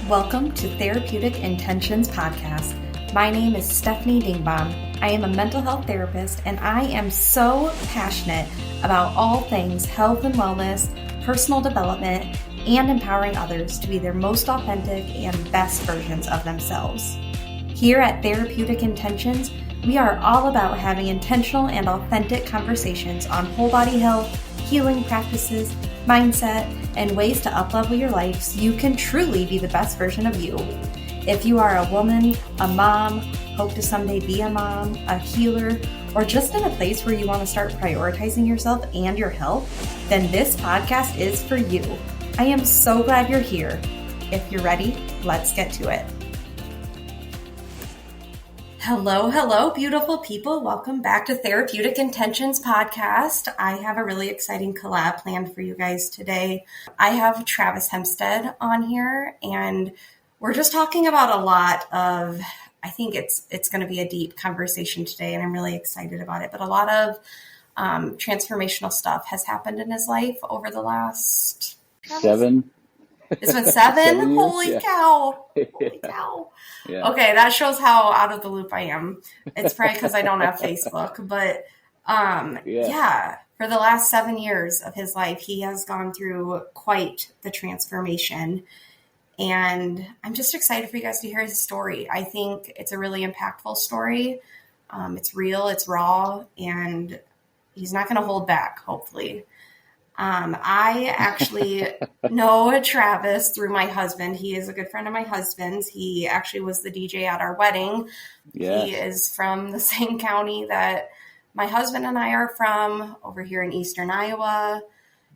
Welcome to Therapeutic Intentions Podcast. My name is Stephanie Dingbaum. I am a mental health therapist, and I am so passionate about all things health and wellness, personal development, and empowering others to be their most authentic and best versions of themselves. Here at Therapeutic Intentions, we are all about having intentional and authentic conversations on whole body health, healing practices, mindset, and ways to uplevel your life so you can truly be the best version of you. If you are a woman, a mom, hope to someday be a mom, a healer, or just in a place where you want to start prioritizing yourself and your health, then this podcast is for you. I am so glad you're here. If you're ready, let's get to it. Hello, beautiful people. Welcome back to Therapeutic Intentions Podcast. I have a really exciting collab planned for you guys today. I have Travis Hempstead on here, and we're just talking about a lot of, I think it's going to be a deep conversation today, and I'm really excited about it. But a lot of transformational stuff has happened in his life over the last... Seven. It's been seven? 7 years? Holy Yeah. cow. Holy cow. Yeah. Okay, that shows how out of the loop I am. It's probably because I don't have Facebook. But yeah, for the last 7 years of his life, he has gone through quite the transformation. And I'm just excited for you guys to hear his story. I think it's a really impactful story. It's real, it's raw, and he's not going to hold back, hopefully. I actually know Travis through my husband. He is a good friend of my husband's. He actually was the DJ at our wedding. Yes. He is from the same county that my husband and I are from, over here in Eastern Iowa.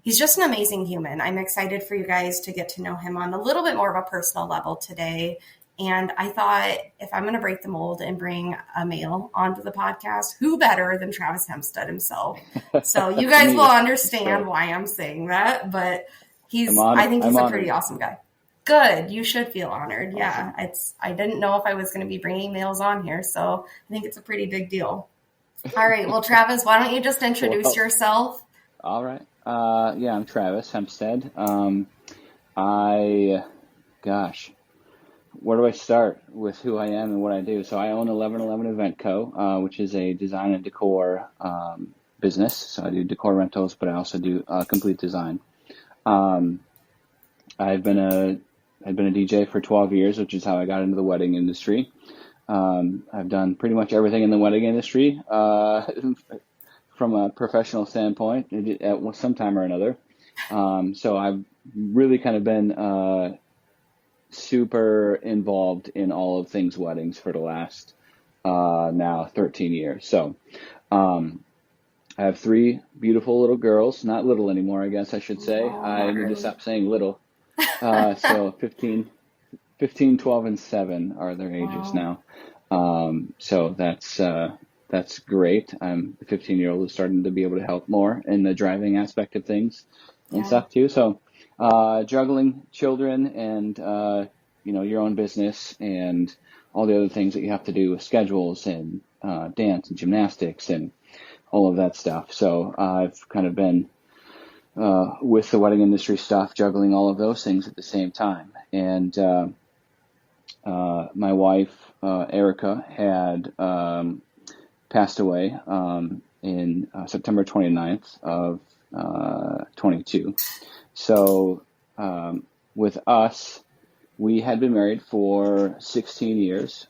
He's just an amazing human. I'm excited for you guys to get to know him on a little bit more of a personal level today. And I thought, if I'm going to break the mold and bring a male onto the podcast, who better than Travis Hempstead himself? So you guys will understand why I'm saying that, but I think he's a pretty awesome guy. Good. You should feel honored. Awesome. Yeah. I didn't know if I was going to be bringing males on here, so I think it's a pretty big deal. All right. Well, Travis, why don't you just introduce yourself? All right. I'm Travis Hempstead. Where do I start with who I am and what I do? So I own 1111 Event Co., which is a design and decor business. So I do decor rentals, but I also do complete design. I've been a DJ for 12 years, which is how I got into the wedding industry. I've done pretty much everything in the wedding industry from a professional standpoint at some time or another. So I've really kind of been super involved in all of things weddings for the last now 13 years. So I have 3 beautiful little girls, not little anymore, I guess I should say. I need to stop saying little. So 15, 12, and 7 are their ages now. So that's great. The 15-year-old is starting to be able to help more in the driving aspect of things and stuff too. So juggling children and, your own business and all the other things that you have to do with schedules and dance and gymnastics and all of that stuff. So I've kind of been with the wedding industry stuff, juggling all of those things at the same time. And my wife, Erika, had passed away in September 29th of 22. So with us, we had been married for 16 years,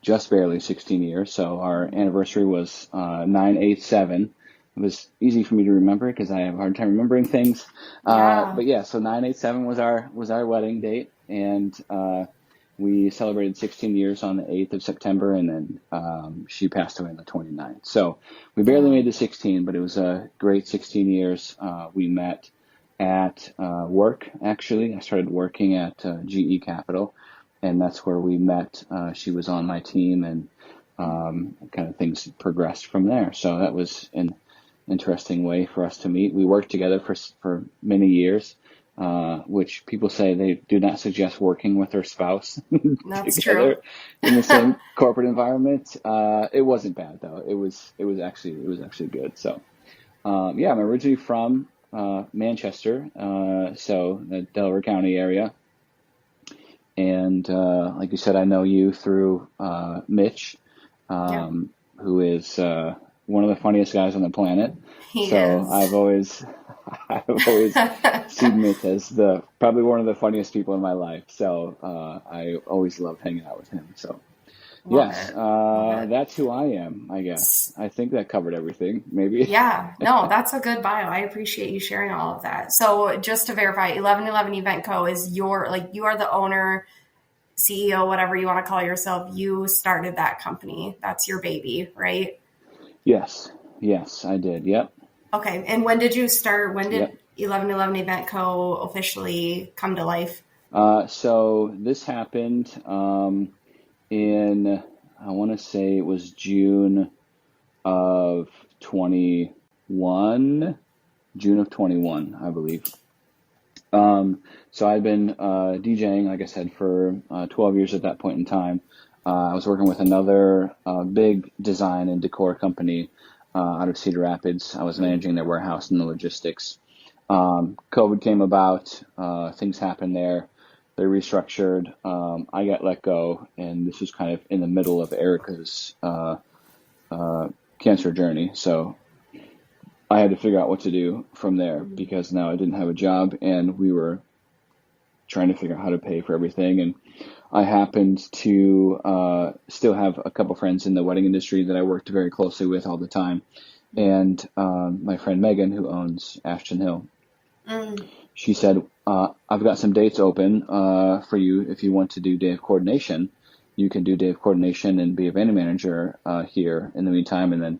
just barely 16 years. So our anniversary was 9/8/7. It was easy for me to remember because I have a hard time remembering things. But yeah, so 9/8/7 was our wedding date, and we celebrated 16 years on the 8th of September, and then she passed away on the 29th. So we barely made the 16, but it was a great 16 years. We met at work, actually. I started working at GE Capital, and that's where we met. She was on my team, and kind of things progressed from there. So that was an interesting way for us to meet. We worked together for many years. Which people say they do not suggest working with their spouse together in the same corporate environment. It wasn't bad though. It was actually good. So, I'm originally from Manchester, so the Delaware County area, And like you said, I know you through Mitch, Yeah, who is one of the funniest guys on the planet. he So is. I've always seen Mitch as the probably one of the funniest people in my life. So I always loved hanging out with him. So Love yes, it. Love it. that's who I am, I guess. I think that covered everything, maybe. Yeah, no, that's a good bio. I appreciate you sharing all of that. So just to verify, 1111 Event Co. is you are the owner, CEO, whatever you want to call yourself. You started that company. That's your baby, right? Yes, yes, I did. Yep, Okay. And when did you start? When did yep. 1111 Event Co. officially come to life? So this happened in, I want to say it was June of 21, June of 21, I believe. So I'd been DJing, like I said, for 12 years at that point in time. I was working with another big design and decor company out of Cedar Rapids. I was managing their warehouse and the logistics. COVID came about, things happened there. They restructured. I got let go, and this was kind of in the middle of Erika's cancer journey. So I had to figure out what to do from there because now I didn't have a job, and we were trying to figure out how to pay for everything. And I happened to still have a couple friends in the wedding industry that I worked very closely with all the time. And my friend Megan, who owns Ashton Hill, she said, I've got some dates open for you if you want to do day of coordination. You can do day of coordination and be a venue manager here in the meantime, and then,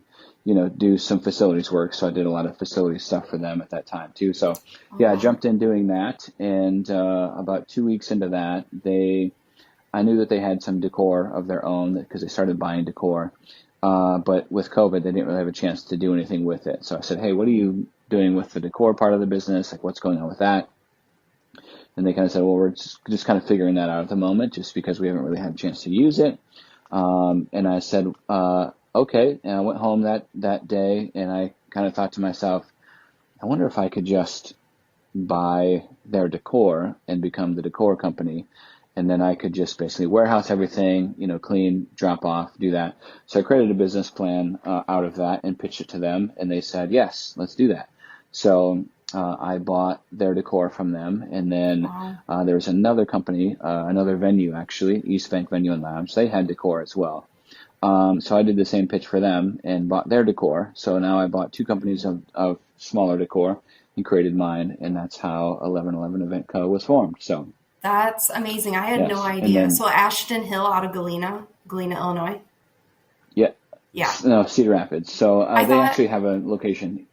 do some facilities work. So I did a lot of facility stuff for them at that time too. So yeah, I jumped in doing that. And about 2 weeks into that, I knew that they had some decor of their own because they started buying decor. But with COVID, they didn't really have a chance to do anything with it. So I said, hey, what are you doing with the decor part of the business? Like, what's going on with that? And they kind of said, well, we're just kind of figuring that out at the moment, just because we haven't really had a chance to use it. And I said, okay. And I went home that day, and I kind of thought to myself, I wonder if I could just buy their decor and become the decor company. And then I could just basically warehouse everything, clean, drop off, do that. So I created a business plan out of that and pitched it to them. And they said, yes, let's do that. So I bought their decor from them. And then there was another company, another venue, actually, East Bank Venue and Lounge. They had decor as well. So I did the same pitch for them and bought their decor. So now I bought two companies of smaller decor and created mine. And that's how 1111 Event Co. was formed. So That's amazing. I had no yes. And idea. then, So Ashton Hill out of Galena, Illinois. yeah, Yeah. no, Cedar Rapids. So I they thought, actually have a location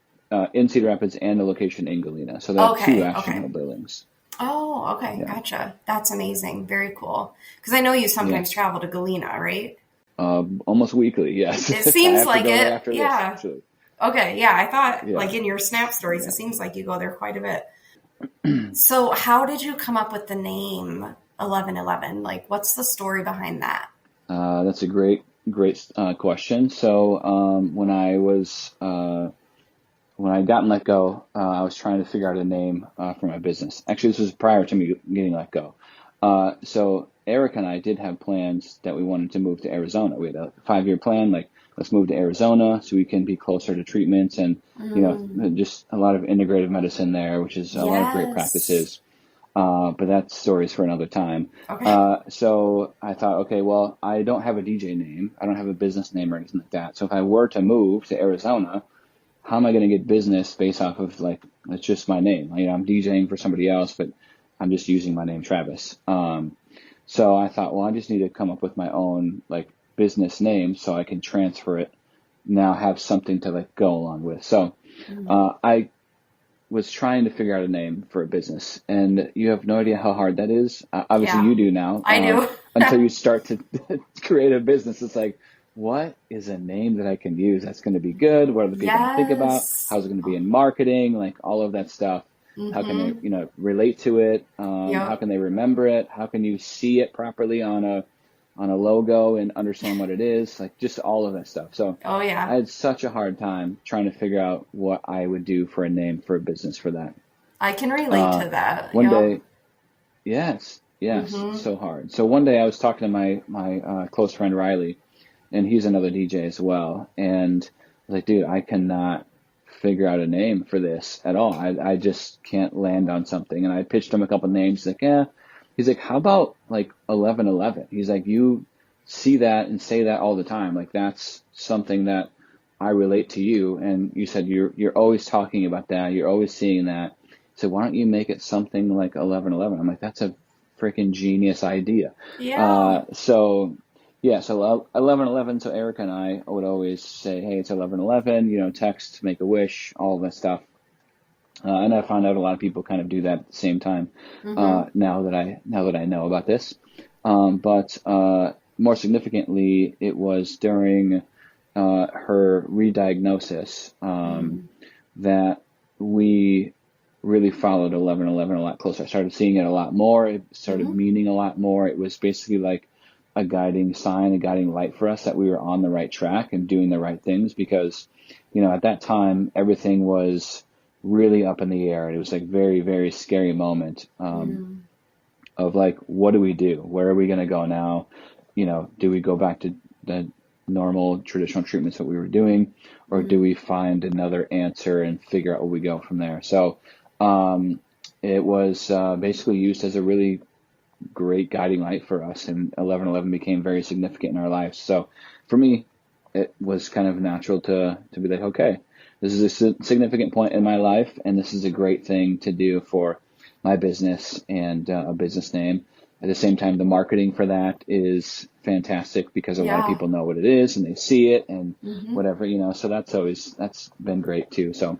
in Cedar Rapids and a location in Galena. So they have two Ashton okay. Hill buildings. Oh, okay. Yeah. Gotcha. That's amazing. Very cool. Because I know you Yeah. sometimes travel to Galena, right? Almost weekly, yes. It I seems have to like go there it. after this, Yeah. actually. Okay. Yeah. I thought, Yeah. like in your Snap stories, it Yeah. seems like you go there quite a bit. So, how did you come up with the name 1111? Like, what's the story behind that? That's a great question. So when I'd gotten let go, I was trying to figure out a name for my business. Actually, this was prior to me getting let go. So Erika and I did have plans that we wanted to move to Arizona. We had a 5-year plan, like, let's move to Arizona so we can be closer to treatments and, just a lot of integrative medicine there, which is a lot of great Yes. practices. But that's stories for another time. Okay. So I thought, okay, well, I don't have a DJ name. I don't have a business name or anything like that. So if I were to move to Arizona, how am I going to get business based off of, like, it's just my name? I'm DJing for somebody else, but I'm just using my name, Travis. So I thought, well, I just need to come up with my own, like, business name so I can transfer it, now have something to, like, go along with. So I was trying to figure out a name for a business, and you have no idea how hard that is. Obviously, Yeah, you do now. I do. Until you start to create a business, it's like, what is a name that I can use that's going to be good? What are the people going to think about? Yes. How's it going to be in marketing? Like, all of that stuff. How can they, relate to it? How Yep. can they remember it? How can you see it properly on a logo and understand what it is? Like, just all of that stuff. So Oh, I yeah. had such a hard time trying to figure out what I would do for a name for a business for that. I can relate to that. One Yep. day, yes, Yes, Mm-hmm. so hard. So one day I was talking to my close friend Riley, and he's another DJ as well. And I was like, dude, I cannot figure out a name for this at all. I just can't land on something. And I pitched him a couple names. He's like, yeah. He's like, how about like 1111? He's like, you see that and say that all the time. Like that's something that I relate to you. And you said you're always talking about that. You're always seeing that. So why don't you make it something like 1111? I'm like, that's a freaking genius idea. Yeah. So yeah, so 1111. So Erica and I would always say, hey, it's 1111. You know, text, make a wish, all that stuff. And I found out a lot of people kind of do that at the same time. Mm-hmm. Now that I know about this, but more significantly, it was during her re-diagnosis that we really followed 1111 a lot closer. I started seeing it a lot more. It started Mm-hmm. meaning a lot more. It was basically like a guiding sign, a guiding light for us that we were on the right track and doing the right things because, you know, at that time, everything was really up in the air. It was like very, very scary moment of like, what do we do? Where are we going to go now? You know, do we go back to the normal traditional treatments that we were doing, or do we find another answer and figure out where we go from there? So it was basically used as a really great guiding light for us, and 1111 became very significant in our lives. So for me, it was kind of natural to be like, okay, this is a significant point in my life, and this is a great thing to do for my business and a business name. At the same time, the marketing for that is fantastic because a lot of Yeah. people know what it is and they see it and Mm-hmm. whatever, you know, so that's been great too. So,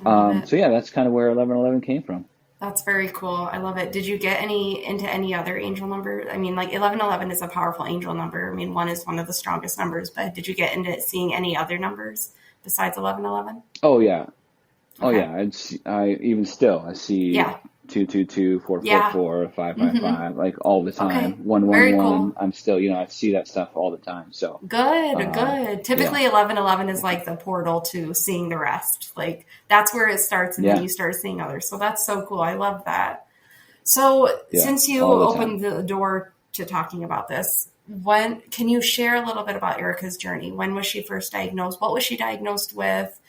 I love it. so yeah, that's kind of where 1111 came from. That's very cool. I love it. Did you get into any other angel number? I mean, like 1111 is a powerful angel number. I mean, one is one of the strongest numbers, but did you get into seeing any other numbers besides 1111? Oh yeah. Oh Okay. yeah, I even still I see Yeah. 222, four four Yeah. four, five five Mm-hmm. five, like all the time. Okay. One one Very one. cool. I'm still, you know, I see that stuff all the time. So, Good, uh, good. yeah, Typically, 1111 is like the portal to seeing the rest. Like that's where it starts, and then yeah, you start seeing others. So that's so cool. I love that. So, yeah, since you all the time. opened the door to talking about this, when can you share a little bit about Erica's journey? When was she first diagnosed? What was she diagnosed with?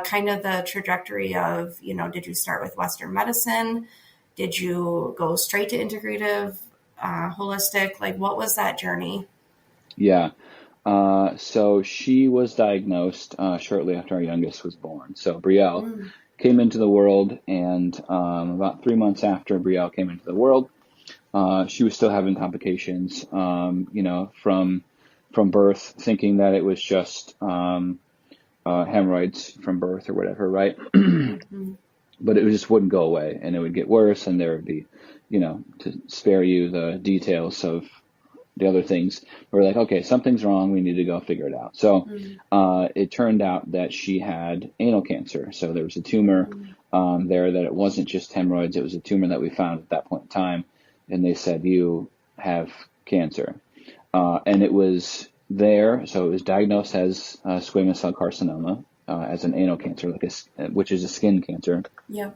Kind of the trajectory of, did you start with Western medicine? Did you go straight to integrative, holistic? Like, what was that journey? Yeah. So she was diagnosed shortly after our youngest was born. So Brielle Mm, came into the world, and about 3 months after Brielle came into the world, she was still having complications, you know, from birth, thinking that it was just hemorrhoids from birth or whatever, right? mhm. But it just wouldn't go away, and it would get worse, and there would be, you know, to spare you the details of the other things, we're like, okay, something's wrong. We need to go figure it out. So Mm, it turned out that she had anal cancer. So there was a tumor mm. there that it wasn't just hemorrhoids. It was a tumor that we found at that point in time. And they said, you have cancer. And it was there. So it was diagnosed as squamous cell carcinoma, as an anal cancer, which is a skin cancer. Yeah.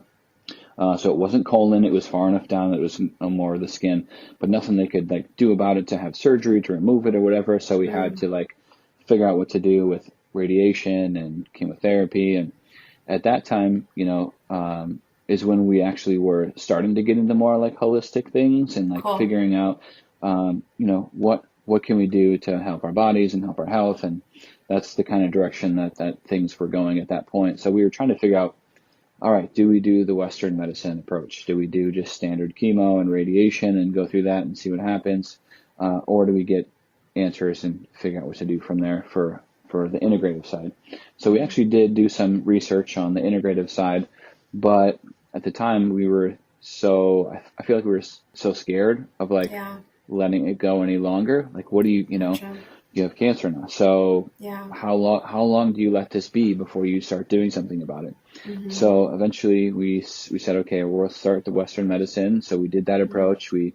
So it wasn't colon. It was far enough down that it was more of the skin, but nothing they could like do about it to have surgery to remove it or whatever. So we had Mm, to like figure out what to do with radiation and chemotherapy. And at that time, you know, is when we actually were starting to get into more like holistic things and like cool. figuring out, you know, what can we do to help our bodies and help our health. And that's the kind of direction that things were going at that point. So we were trying to figure out, all right, do we do the Western medicine approach? Do we do just standard chemo and radiation and go through that and see what happens? Or do we get answers and figure out what to do from there for the integrative side? So we actually did do some research on the integrative side, but at the time we were I feel like we were so scared of like Yeah. letting it go any longer. Like, what do you know, Gotcha. you have cancer now. So Yeah. how long do you let this be before you start doing something about it? Mm-hmm. So eventually we said, okay, we'll start the Western medicine. So we did that approach. We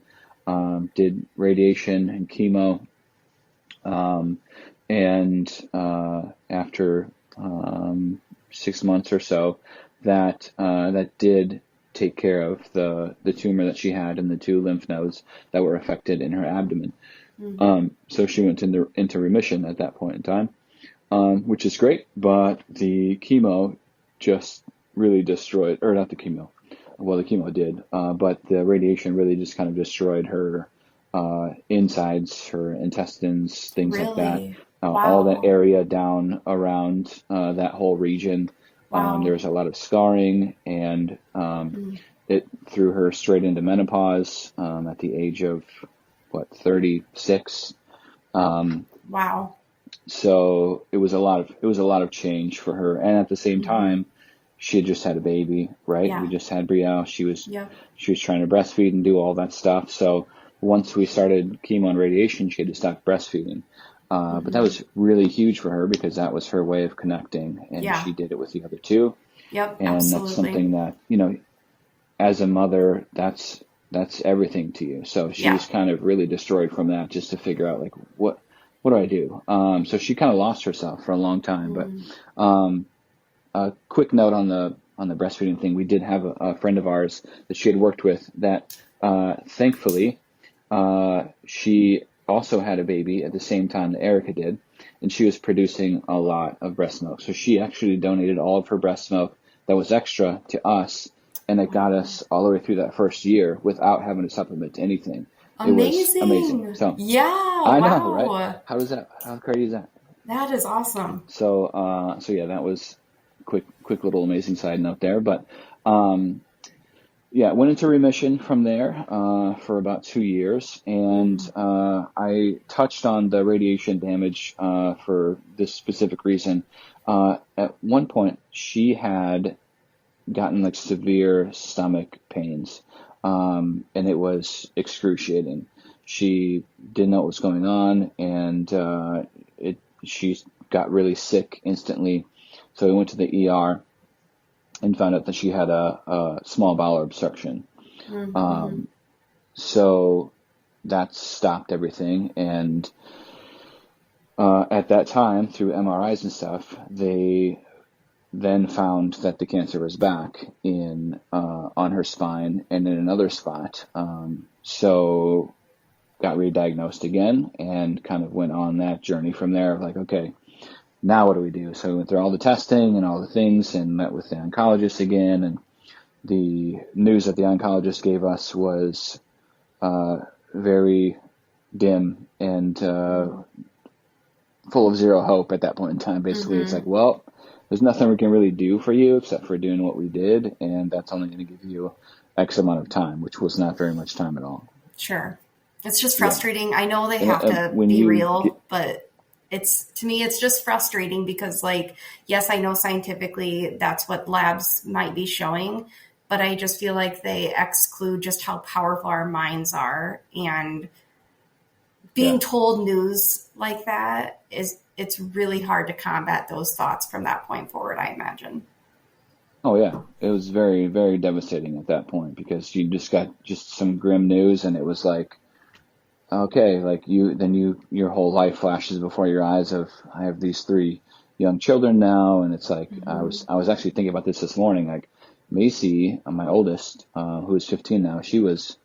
did radiation and chemo. And after 6 months or so, that did take care of the tumor that she had and the 2 lymph nodes that were affected in her abdomen. So she went into remission at that point in time, which is great. But the chemo just really destroyed, or not the chemo. Well, the chemo did, but the radiation really just kind of destroyed her insides, her intestines, things like that. Really? All that Wow. area down around that whole region. Wow. There was a lot of scarring, and it threw her straight into menopause at the age of 36. Wow. So it was a lot of change for her, and at the same time, she had just had a baby, right? Yeah. We just had Brielle. She was Yep. trying to breastfeed and do all that stuff. So once we started chemo and radiation, she had to stop breastfeeding. But that was really huge for her because that was her way of connecting, and Yeah. she did it with the other 2. Yep. And Absolutely. that's something that, as a mother, that's everything to you. So she was kind of really destroyed from that, just to figure out like, what do I do? So she kind of lost herself for a long time. But a quick note on the breastfeeding thing, we did have a friend of ours that she had worked with that thankfully she also had a baby at the same time that Erika did, and she was producing a lot of breast milk. So she actually donated all of her breast milk that was extra to us, and it got us all the way through that first year without having to supplement to anything. Amazing. It was amazing. So yeah. I wow. know, right? How crazy is that? That is awesome. So yeah, that was quick little amazing side note there. But went into remission from there for about 2 years, and I touched on the radiation damage for this specific reason. At one point, she had gotten like severe stomach pains, and it was excruciating. She didn't know what was going on, and she got really sick instantly. So we went to the ER and found out that she had a small bowel obstruction. So that stopped everything. And at that time, through MRIs and stuff, they then found that the cancer was back on her spine and in another spot. So got re-diagnosed again and kind of went on that journey from there. Like, okay, now what do we do? So we went through all the testing and all the things and met with the oncologist again. And the news that the oncologist gave us was very dim and full of zero hope at that point in time. Basically, it's like, well, there's nothing we can really do for you except for doing what we did, and that's only going to give you X amount of time, which was not very much time at all. Sure. It's just frustrating. Yeah. I know they have to be real, but to me, it's just frustrating because, like, yes, I know scientifically that's what labs might be showing, but I just feel like they exclude just how powerful our minds are. And being told news like that it's really hard to combat those thoughts from that point forward, I imagine. Oh yeah. It was very, very devastating at that point because you just got some grim news, and it was like, okay, like your whole life flashes before your eyes of, I have these 3 young children now. And it's like, I was actually thinking about this morning, like Macy, my oldest, who is 15 now, she was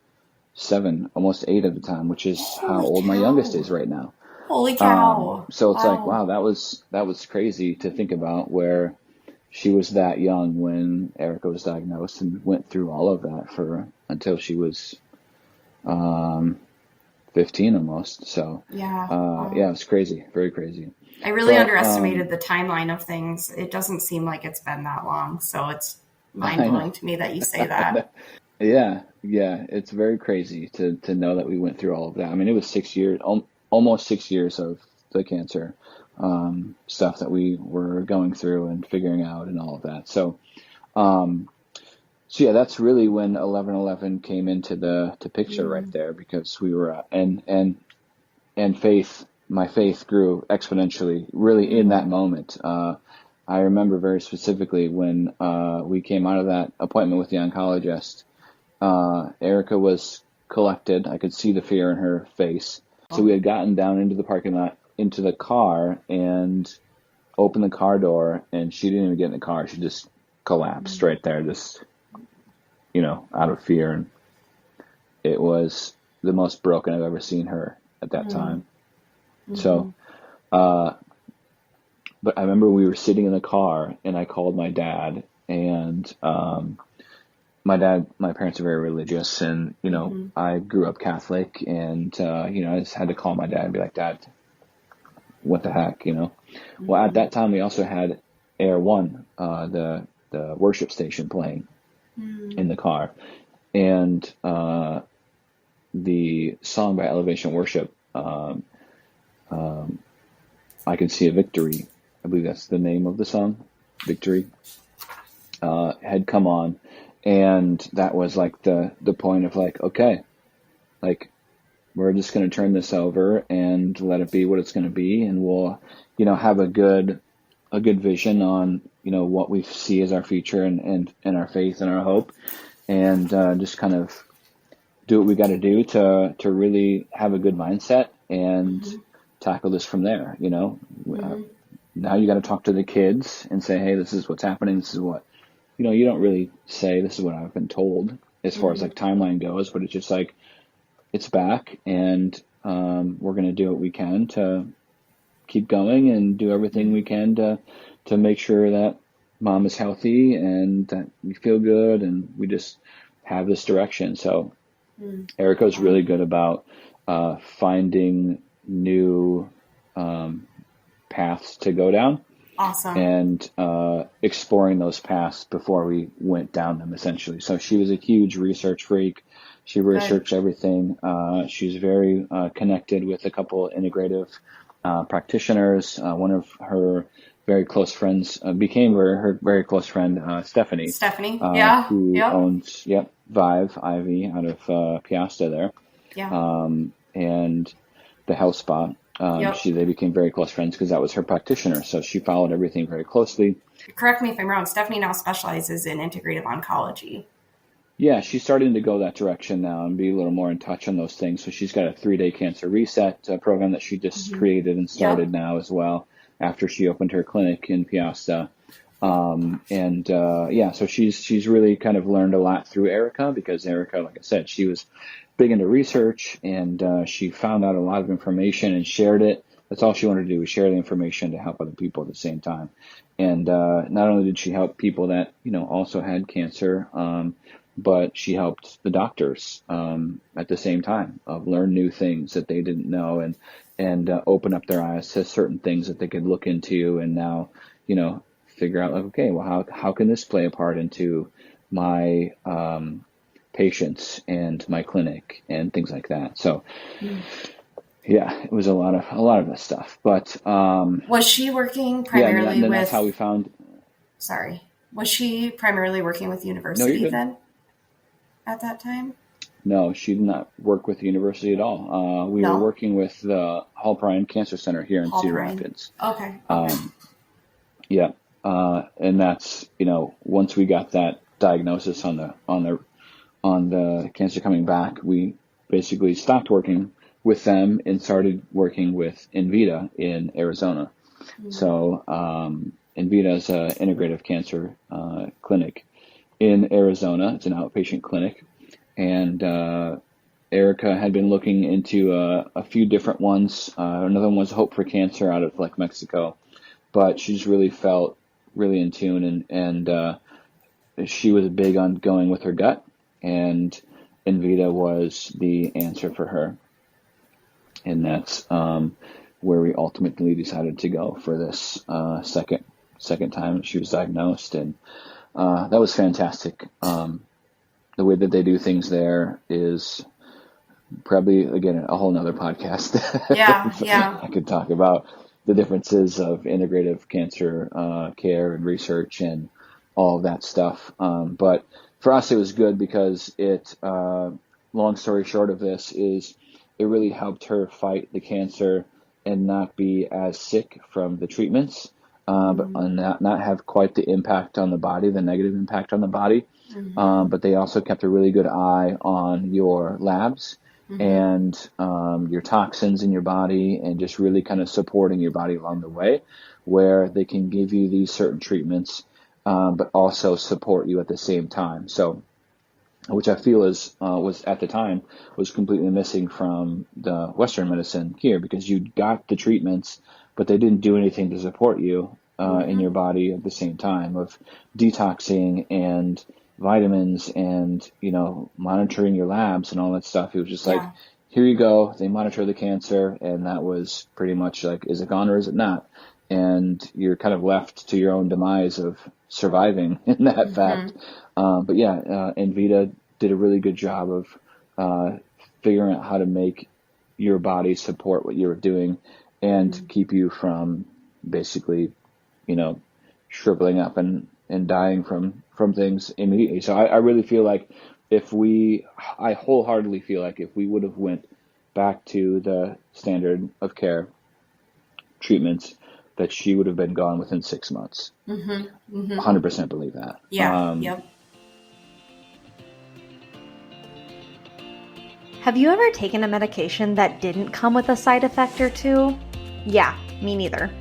7, almost 8 at the time, which is how old my youngest is right now. Holy cow. So it's like, wow, that was crazy to think about, where she was that young when Erika was diagnosed and went through all of that until she was 15 almost. So yeah, it was crazy, very crazy. I really underestimated the timeline of things. It doesn't seem like it's been that long, so it's mind-blowing to me that you say that. Yeah, it's very crazy to know that we went through all of that. I mean, it was 6 years, almost 6 years of the cancer stuff that we were going through and figuring out and all of that. So yeah, that's really when 11/11 came into the picture right there, because we were and my faith grew exponentially really in that moment. I remember very specifically when we came out of that appointment with the oncologist. Erika was collected. I could see the fear in her face. So we had gotten down into the parking lot, into the car, and opened the car door, and she didn't even get in the car. She just collapsed right there. out of fear. And it was the most broken I've ever seen her at that time. So, but I remember we were sitting in the car and I called my dad, and my parents are very religious, and, I grew up Catholic, and, I just had to call my dad and be like, Dad, what the heck, Well, at that time we also had Air One, the worship station playing in the car, and the song by Elevation Worship, I Can See a Victory, I believe that's the name of the song, Victory, had come on. And that was like the point of like, okay, like we're just going to turn this over and let it be what it's going to be. And we'll, have a good vision on, what we see as our future and our faith and our hope, and just kind of do what we got to do to really have a good mindset and tackle this from there. Now you got to talk to the kids and say, hey, this is what's happening. This is what, you don't really say this is what I've been told as far as like timeline goes, but it's just like, it's back, and we're going to do what we can to keep going and do everything we can to make sure that mom is healthy and that we feel good, and we just have this direction. So Erika's really good about finding new paths to go down. Awesome. And exploring those paths before we went down them, essentially. So she was a huge research freak. She researched everything. She's very connected with a couple integrative practitioners. One of her very close friends became her very close friend, Stephanie. Who owns Vive Ivy out of Piasta there. And the health spa. They became very close friends because that was her practitioner. So she followed everything very closely. Correct me if I'm wrong. Stephanie now specializes in integrative oncology. Yeah, she's starting to go that direction now and be a little more in touch on those things. So she's got a 3-day cancer reset program that she just created and started now as well after she opened her clinic in Piasta. So she's really kind of learned a lot through Erika, because Erika, like I said, she was big into research, and she found out a lot of information and shared it. That's all she wanted to do, was share the information to help other people at the same time. And not only did she help people that, also had cancer, but she helped the doctors at the same time learn new things that they didn't know, and open up their eyes to certain things that they could look into, and now, figure out like, okay, well, how can this play a part into my patients and my clinic and things like that. So it was a lot of this stuff. But was she working primarily with? That's how we found. Sorry, was she primarily working with university then? At that time? No, she did not work with the university at all. We were working with the Hall Bryan Cancer Center here in Cedar Rapids. Okay. And that's, once we got that diagnosis on the cancer coming back, we basically stopped working with them and started working with Invita in Arizona. So Invita is an integrative cancer clinic in Arizona. It's an outpatient clinic, and Erika had been looking into a few different ones. Another one was Hope for Cancer out of like Mexico, but she just really felt really in tune, and she was big on going with her gut, and Invita was the answer for her, and that's where we ultimately decided to go for this second time she was diagnosed, and that was fantastic. The way that they do things there is probably, again, a whole nother podcast. I could talk about the differences of integrative cancer care and research and all of that stuff. But for us, it was good because long story short of this is it really helped her fight the cancer and not be as sick from the treatments, but not have quite the impact on the body, the negative impact on the body. But they also kept a really good eye on your labs and your toxins in your body, and just really kind of supporting your body along the way, where they can give you these certain treatments, but also support you at the same time. So which I feel was at the time was completely missing from the Western medicine here, because you got the treatments, but they didn't do anything to support you in your body at the same time, of detoxing and vitamins and, monitoring your labs and all that stuff. It was just like, here you go. They monitor the cancer, and that was pretty much like, is it gone or is it not? And you're kind of left to your own demise of surviving in that fact. But yeah, Envita did a really good job of figuring out how to make your body support what you were doing and keep you from basically, shriveling up and dying from things immediately. So I really feel like I wholeheartedly feel like if we would have went back to the standard of care treatments, that she would have been gone within 6 months. 100% believe that. Yeah. Yep. Have you ever taken a medication that didn't come with a side effect or two? Yeah, me neither.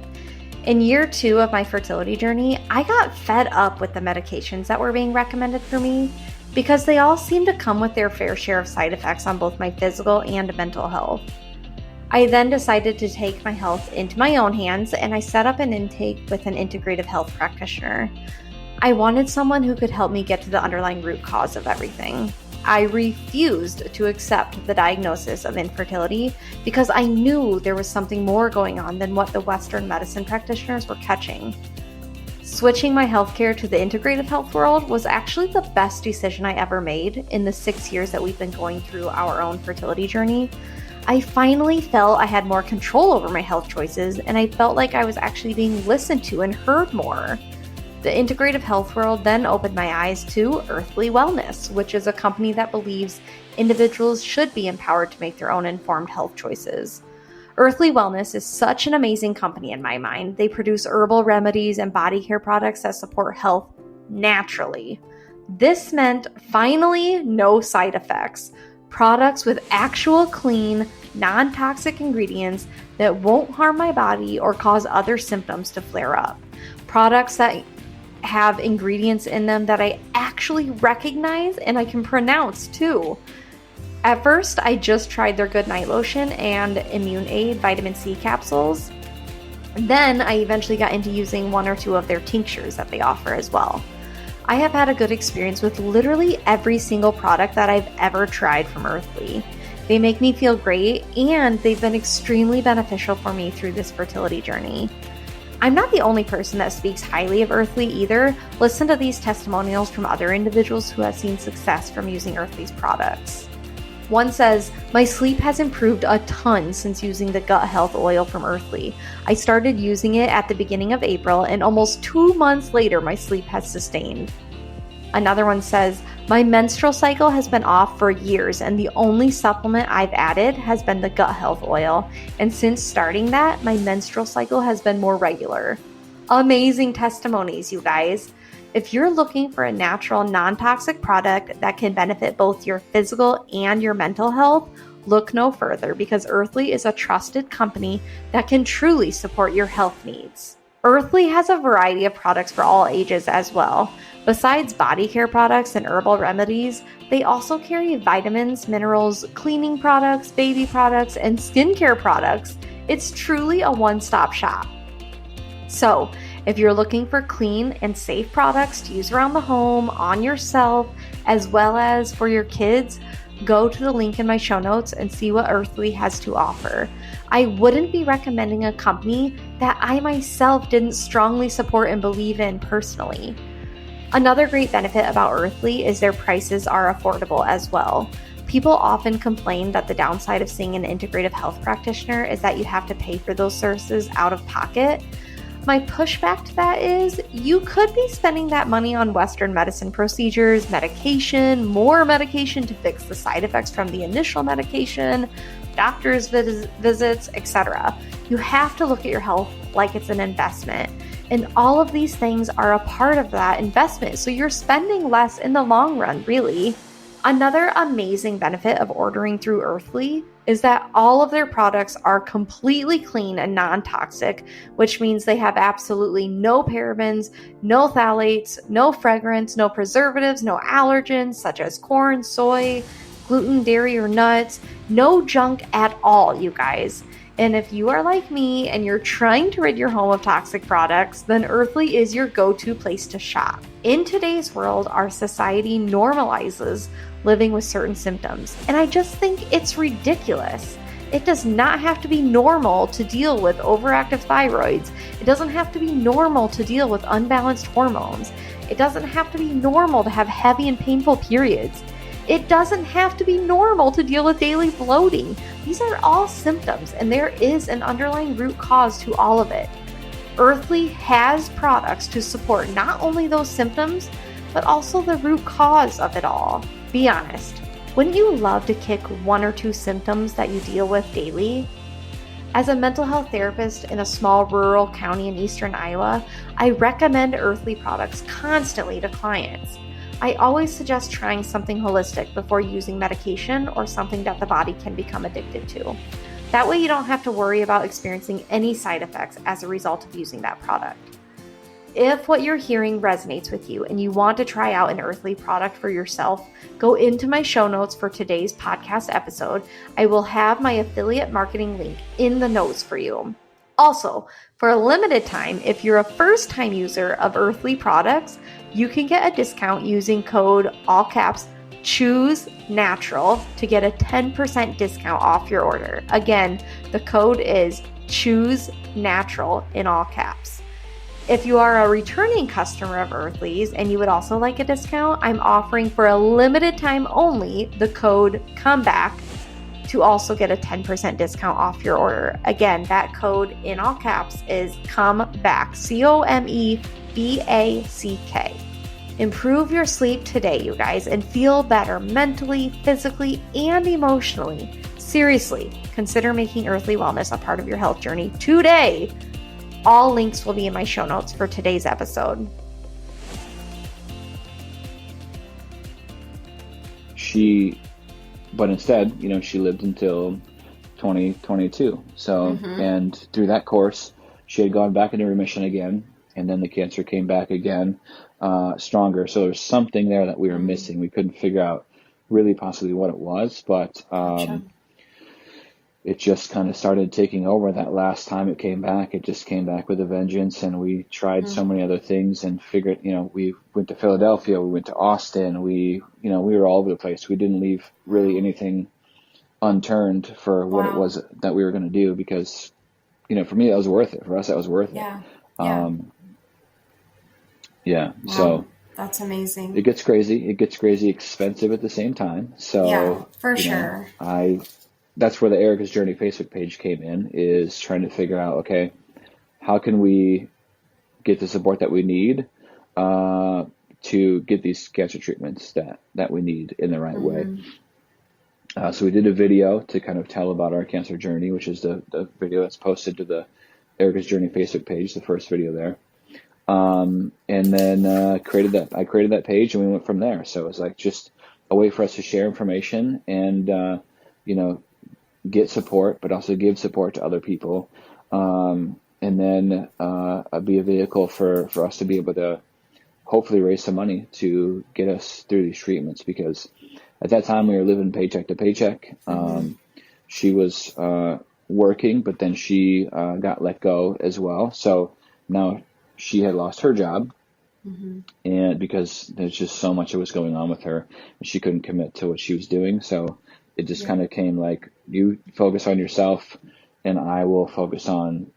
In year 2 of my fertility journey, I got fed up with the medications that were being recommended for me because they all seemed to come with their fair share of side effects on both my physical and mental health. I then decided to take my health into my own hands, and I set up an intake with an integrative health practitioner. I wanted someone who could help me get to the underlying root cause of everything. I refused to accept the diagnosis of infertility because I knew there was something more going on than what the Western medicine practitioners were catching. Switching my healthcare to the integrative health world was actually the best decision I ever made in the 6 years that we've been going through our own fertility journey. I finally felt I had more control over my health choices, and I felt like I was actually being listened to and heard more. The integrative health world then opened my eyes to Earthly Wellness, which is a company that believes individuals should be empowered to make their own informed health choices. Earthly Wellness is such an amazing company in my mind. They produce herbal remedies and body care products that support health naturally. This meant finally no side effects. Products with actual clean, non-toxic ingredients that won't harm my body or cause other symptoms to flare up. Products that have ingredients in them that I actually recognize and I can pronounce too. At first, I just tried their Good Night Lotion and Immune Aid vitamin C capsules. Then I eventually got into using 1 or 2 of their tinctures that they offer as well. I have had a good experience with literally every single product that I've ever tried from Earthly. They make me feel great, and they've been extremely beneficial for me through this fertility journey. I'm not the only person that speaks highly of Earthly either. Listen to these testimonials from other individuals who have seen success from using Earthly's products. One says, "My sleep has improved a ton since using the gut health oil from Earthly. I started using it at the beginning of April, and almost 2 months later, my sleep has sustained." Another one says, "My menstrual cycle has been off for years, and the only supplement I've added has been the gut health oil. And since starting that, my menstrual cycle has been more regular." Amazing testimonies, you guys. If you're looking for a natural, non-toxic product that can benefit both your physical and your mental health, look no further, because Earthly is a trusted company that can truly support your health needs. Earthly has a variety of products for all ages as well. Besides body care products and herbal remedies, they also carry vitamins, minerals, cleaning products, baby products, and skincare products. It's truly a one-stop shop. So, if you're looking for clean and safe products to use around the home, on yourself, as well as for your kids, go to the link in my show notes and see what Earthly has to offer. I wouldn't be recommending a company that I myself didn't strongly support and believe in personally. Another great benefit about Earthly is their prices are affordable as well. People often complain that the downside of seeing an integrative health practitioner is that you have to pay for those services out of pocket. My pushback to that is you could be spending that money on Western medicine procedures, medication, more medication to fix the side effects from the initial medication, doctor's visits, etc. You have to look at your health like it's an investment. And all of these things are a part of that investment. So you're spending less in the long run, really. Another amazing benefit of ordering through Earthly is that all of their products are completely clean and non-toxic, which means they have absolutely no parabens, no phthalates, no fragrance, no preservatives, no allergens such as corn, soy, gluten, dairy, or nuts, no junk at all, you guys. And if you are like me and you're trying to rid your home of toxic products, then Earthly is your go-to place to shop. In today's world, our society normalizes living with certain symptoms, and I just think it's ridiculous. It does not have to be normal to deal with overactive thyroids. It doesn't have to be normal to deal with unbalanced hormones. It doesn't have to be normal to have heavy and painful periods. It doesn't have to be normal to deal with daily bloating. These are all symptoms, and there is an underlying root cause to all of it. Earthly has products to support not only those symptoms, but also the root cause of it all. Be honest, wouldn't you love to kick one or two symptoms that you deal with daily? As a mental health therapist in a small rural county in eastern Iowa, I recommend Earthly products constantly to clients. I always suggest trying something holistic before using medication or something that the body can become addicted to. That way you don't have to worry about experiencing any side effects as a result of using that product. If what you're hearing resonates with you and you want to try out an Earthly product for yourself, go into my show notes for today's podcast episode. I will have my affiliate marketing link in the notes for you. Also, for a limited time, if you're a first-time user of Earthly products, you can get a discount using code all caps Choose Natural to get a 10% discount off your order. Again, the code is Choose Natural in all caps. If you are a returning customer of Earthly's and you would also like a discount, I'm offering for a limited time only the code COMEBACK to also get a 10% discount off your order. Again, that code in all caps is COMEBACK, COMEBACK. Improve your sleep today, you guys, and feel better mentally, physically, and emotionally. Seriously, consider making Earthly Wellness a part of your health journey today. All links will be in my show notes for today's episode. But instead, she lived until 2022. So, and through that course, she had gone back into remission again, and then the cancer came back again, stronger. So there's something there that we were missing. We couldn't figure out really possibly what it was, but it just kind of started taking over. That last time it came back, it just came back with a vengeance, and we tried so many other things and figured, we went to Philadelphia, we went to Austin, we were all over the place. We didn't leave really anything unturned for what it was that we were going to do, because, for me, that was worth it. For us, that was worth it. Wow. So that's amazing. It gets crazy. It gets crazy expensive at the same time. So for sure. That's where the Erika's Journey Facebook page came in, is trying to figure out, okay, how can we get the support that we need to get these cancer treatments that we need in the right way. So we did a video to kind of tell about our cancer journey, which is the video that's posted to the Erika's Journey Facebook page, the first video there. And then I created that page, and we went from there. So it was like just a way for us to share information and, get support, but also give support to other people. And then be a vehicle for us to be able to hopefully raise some money to get us through these treatments, because at that time we were living paycheck to paycheck. She was working, but then she got let go as well. So now she had lost her job, and because there's just so much that was going on with her, and she couldn't commit to what she was doing. So it just kind of came like, you focus on yourself, and I will focus on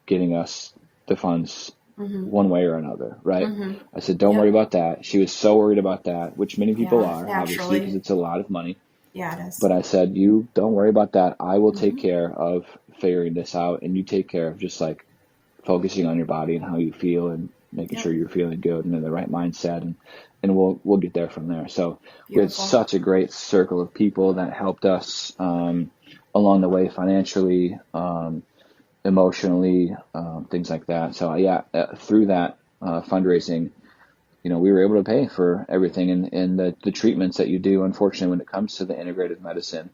getting us the funds one way or another, right? I said, don't worry about that. She was so worried about that, which many people are, obviously, because it's a lot of money. Yeah, it is. But I said, you don't worry about that. I will take care of figuring this out, and you take care of just like focusing on your body and how you feel, and making sure you're feeling good and in the right mindset, and we'll get there from there. So we had such a great circle of people that helped us along the way, financially, emotionally, things like that. So through that fundraising, we were able to pay for everything and the treatments that you do. Unfortunately, when it comes to the integrative medicine,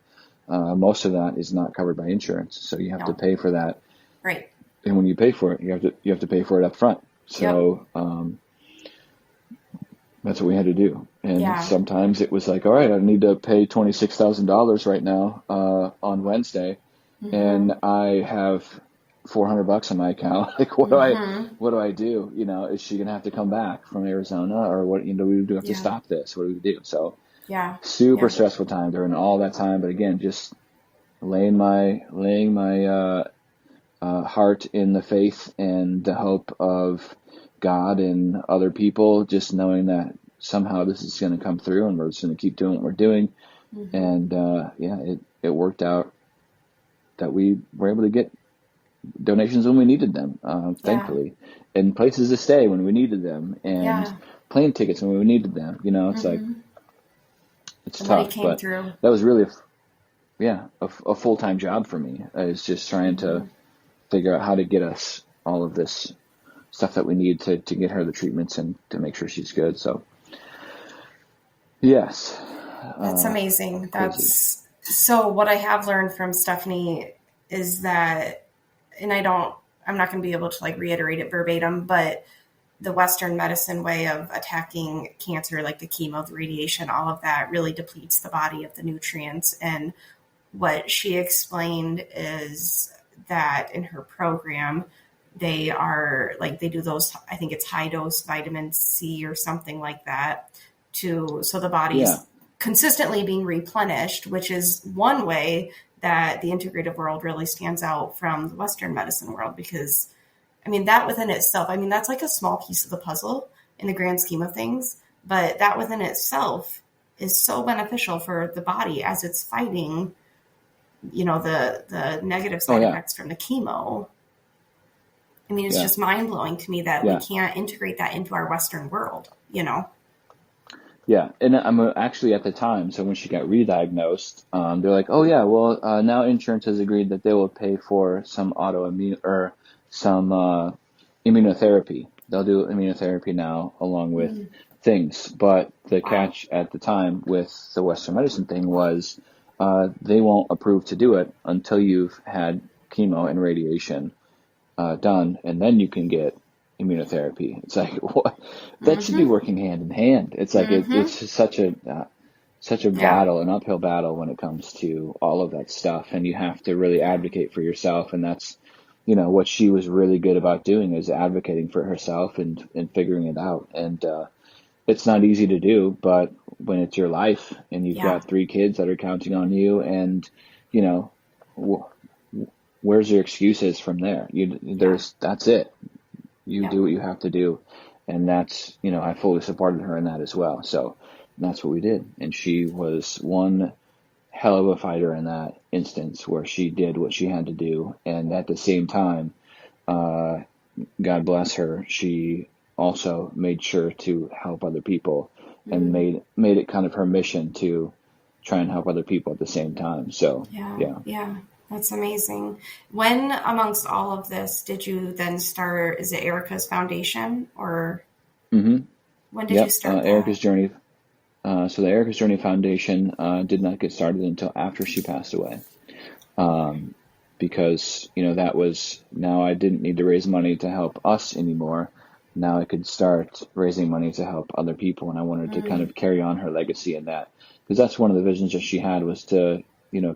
most of that is not covered by insurance. So you have to No. pay for that. Right. And when you pay for it, you have to pay for it up front. So, Yep. that's what we had to do. And Yeah. sometimes it was like, all right, I need to pay $26,000 right now, on Wednesday, Mm-hmm. and I have $400 on my account. Like, Mm-hmm. what do I do? Is she going to have to come back from Arizona, or what, we do have to Yeah. stop this? What do we do? So Yeah. super Yep. stressful time during all that time. But again, just laying my heart in the faith and the hope of God and other people, just knowing that somehow this is going to come through and we're just going to keep doing what we're doing. Mm-hmm. And it worked out that we were able to get donations when we needed them, Yeah. thankfully, and places to stay when we needed them, and Yeah. plane tickets when we needed them. It's like, Mm-hmm. it's The money tough, came but through. that was really a full-time job for me, is just trying Mm-hmm. to figure out how to get us all of this stuff that we need to get her the treatments and to make sure she's good. So yes, That's amazing. crazy. That's so what I have learned from Stephanie is that, and I'm not going to be able to like reiterate it verbatim, but the Western medicine way of attacking cancer, like the chemo, the radiation, all of that really depletes the body of the nutrients. And what she explained is that in her program, they do those, I think it's high dose vitamin C or something like that, so the Yeah, body's consistently being replenished, which is one way that the integrative world really stands out from the Western medicine world. Because I mean, that within itself, I mean, that's like a small piece of the puzzle in the grand scheme of things, but that within itself is so beneficial for the body as it's fighting, the negative oh side yeah, effects from the chemo. I mean, it's yeah, just mind blowing to me that we yeah. can't integrate that into our Western world. Yeah, and I'm actually at the time. So when she got re-diagnosed, they're like, "Oh yeah, well now insurance has agreed that they will pay for some autoimmune or some immunotherapy. They'll do immunotherapy now along with Mm, things." But the wow. catch at the time with the Western medicine thing was they won't approve to do it until you've had chemo and radiation done, and then you can get immunotherapy. It's like, what? That should be Mm-hmm. working hand in hand. It's like Mm-hmm. it's just such a Yeah. battle, an uphill battle when it comes to all of that stuff, and you have to really Yeah. advocate for yourself, and that's what she was really good about doing, is advocating for herself and figuring it out. And it's not easy to do, but when it's your life and you've Yeah. got 3 kids that are counting on you, and you know. Where's your excuses from there? Yeah. That's it. You Yeah. do what you have to do. And that's, I fully supported her in that as well. So that's what we did. And she was one hell of a fighter in that instance, where she did what she had to do. And at the same time, uh, God bless her, she also made sure to help other people, and Mm. made it kind of her mission to try and help other people at the same time. So Yeah. yeah. Yeah. That's amazing. When, amongst all of this, did you then start? Is it Erica's Foundation, or hmm when did you Yep. start Erika's that? Journey. So the Erika's Journey Foundation did not get started until after she passed away, Okay. because that was, now I didn't need to raise money to help us anymore. Now I could start raising money to help other people, and I wanted to kind Mm. of carry on her legacy in that, because that's one of the visions that she had, was to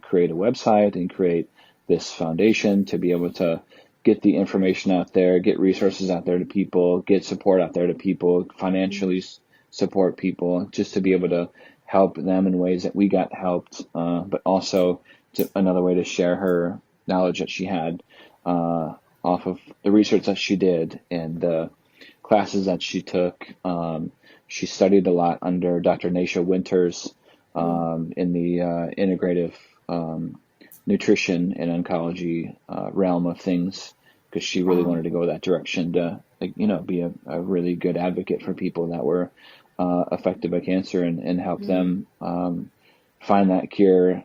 create a website and create this foundation to be able to get the information out there, get resources out there to people, get support out there to people, Mm. financially support people, just to be able to help them in ways that we got helped, but also another way to share her knowledge that she had, off of the research that she did and the classes that she took. She studied a lot under Dr. Nasha Winters, Mm. in the integrative nutrition and oncology realm of things, because she really Wow. wanted to go that direction to, like, be a really good advocate for people that were affected by cancer, and help Mm. them find that cure,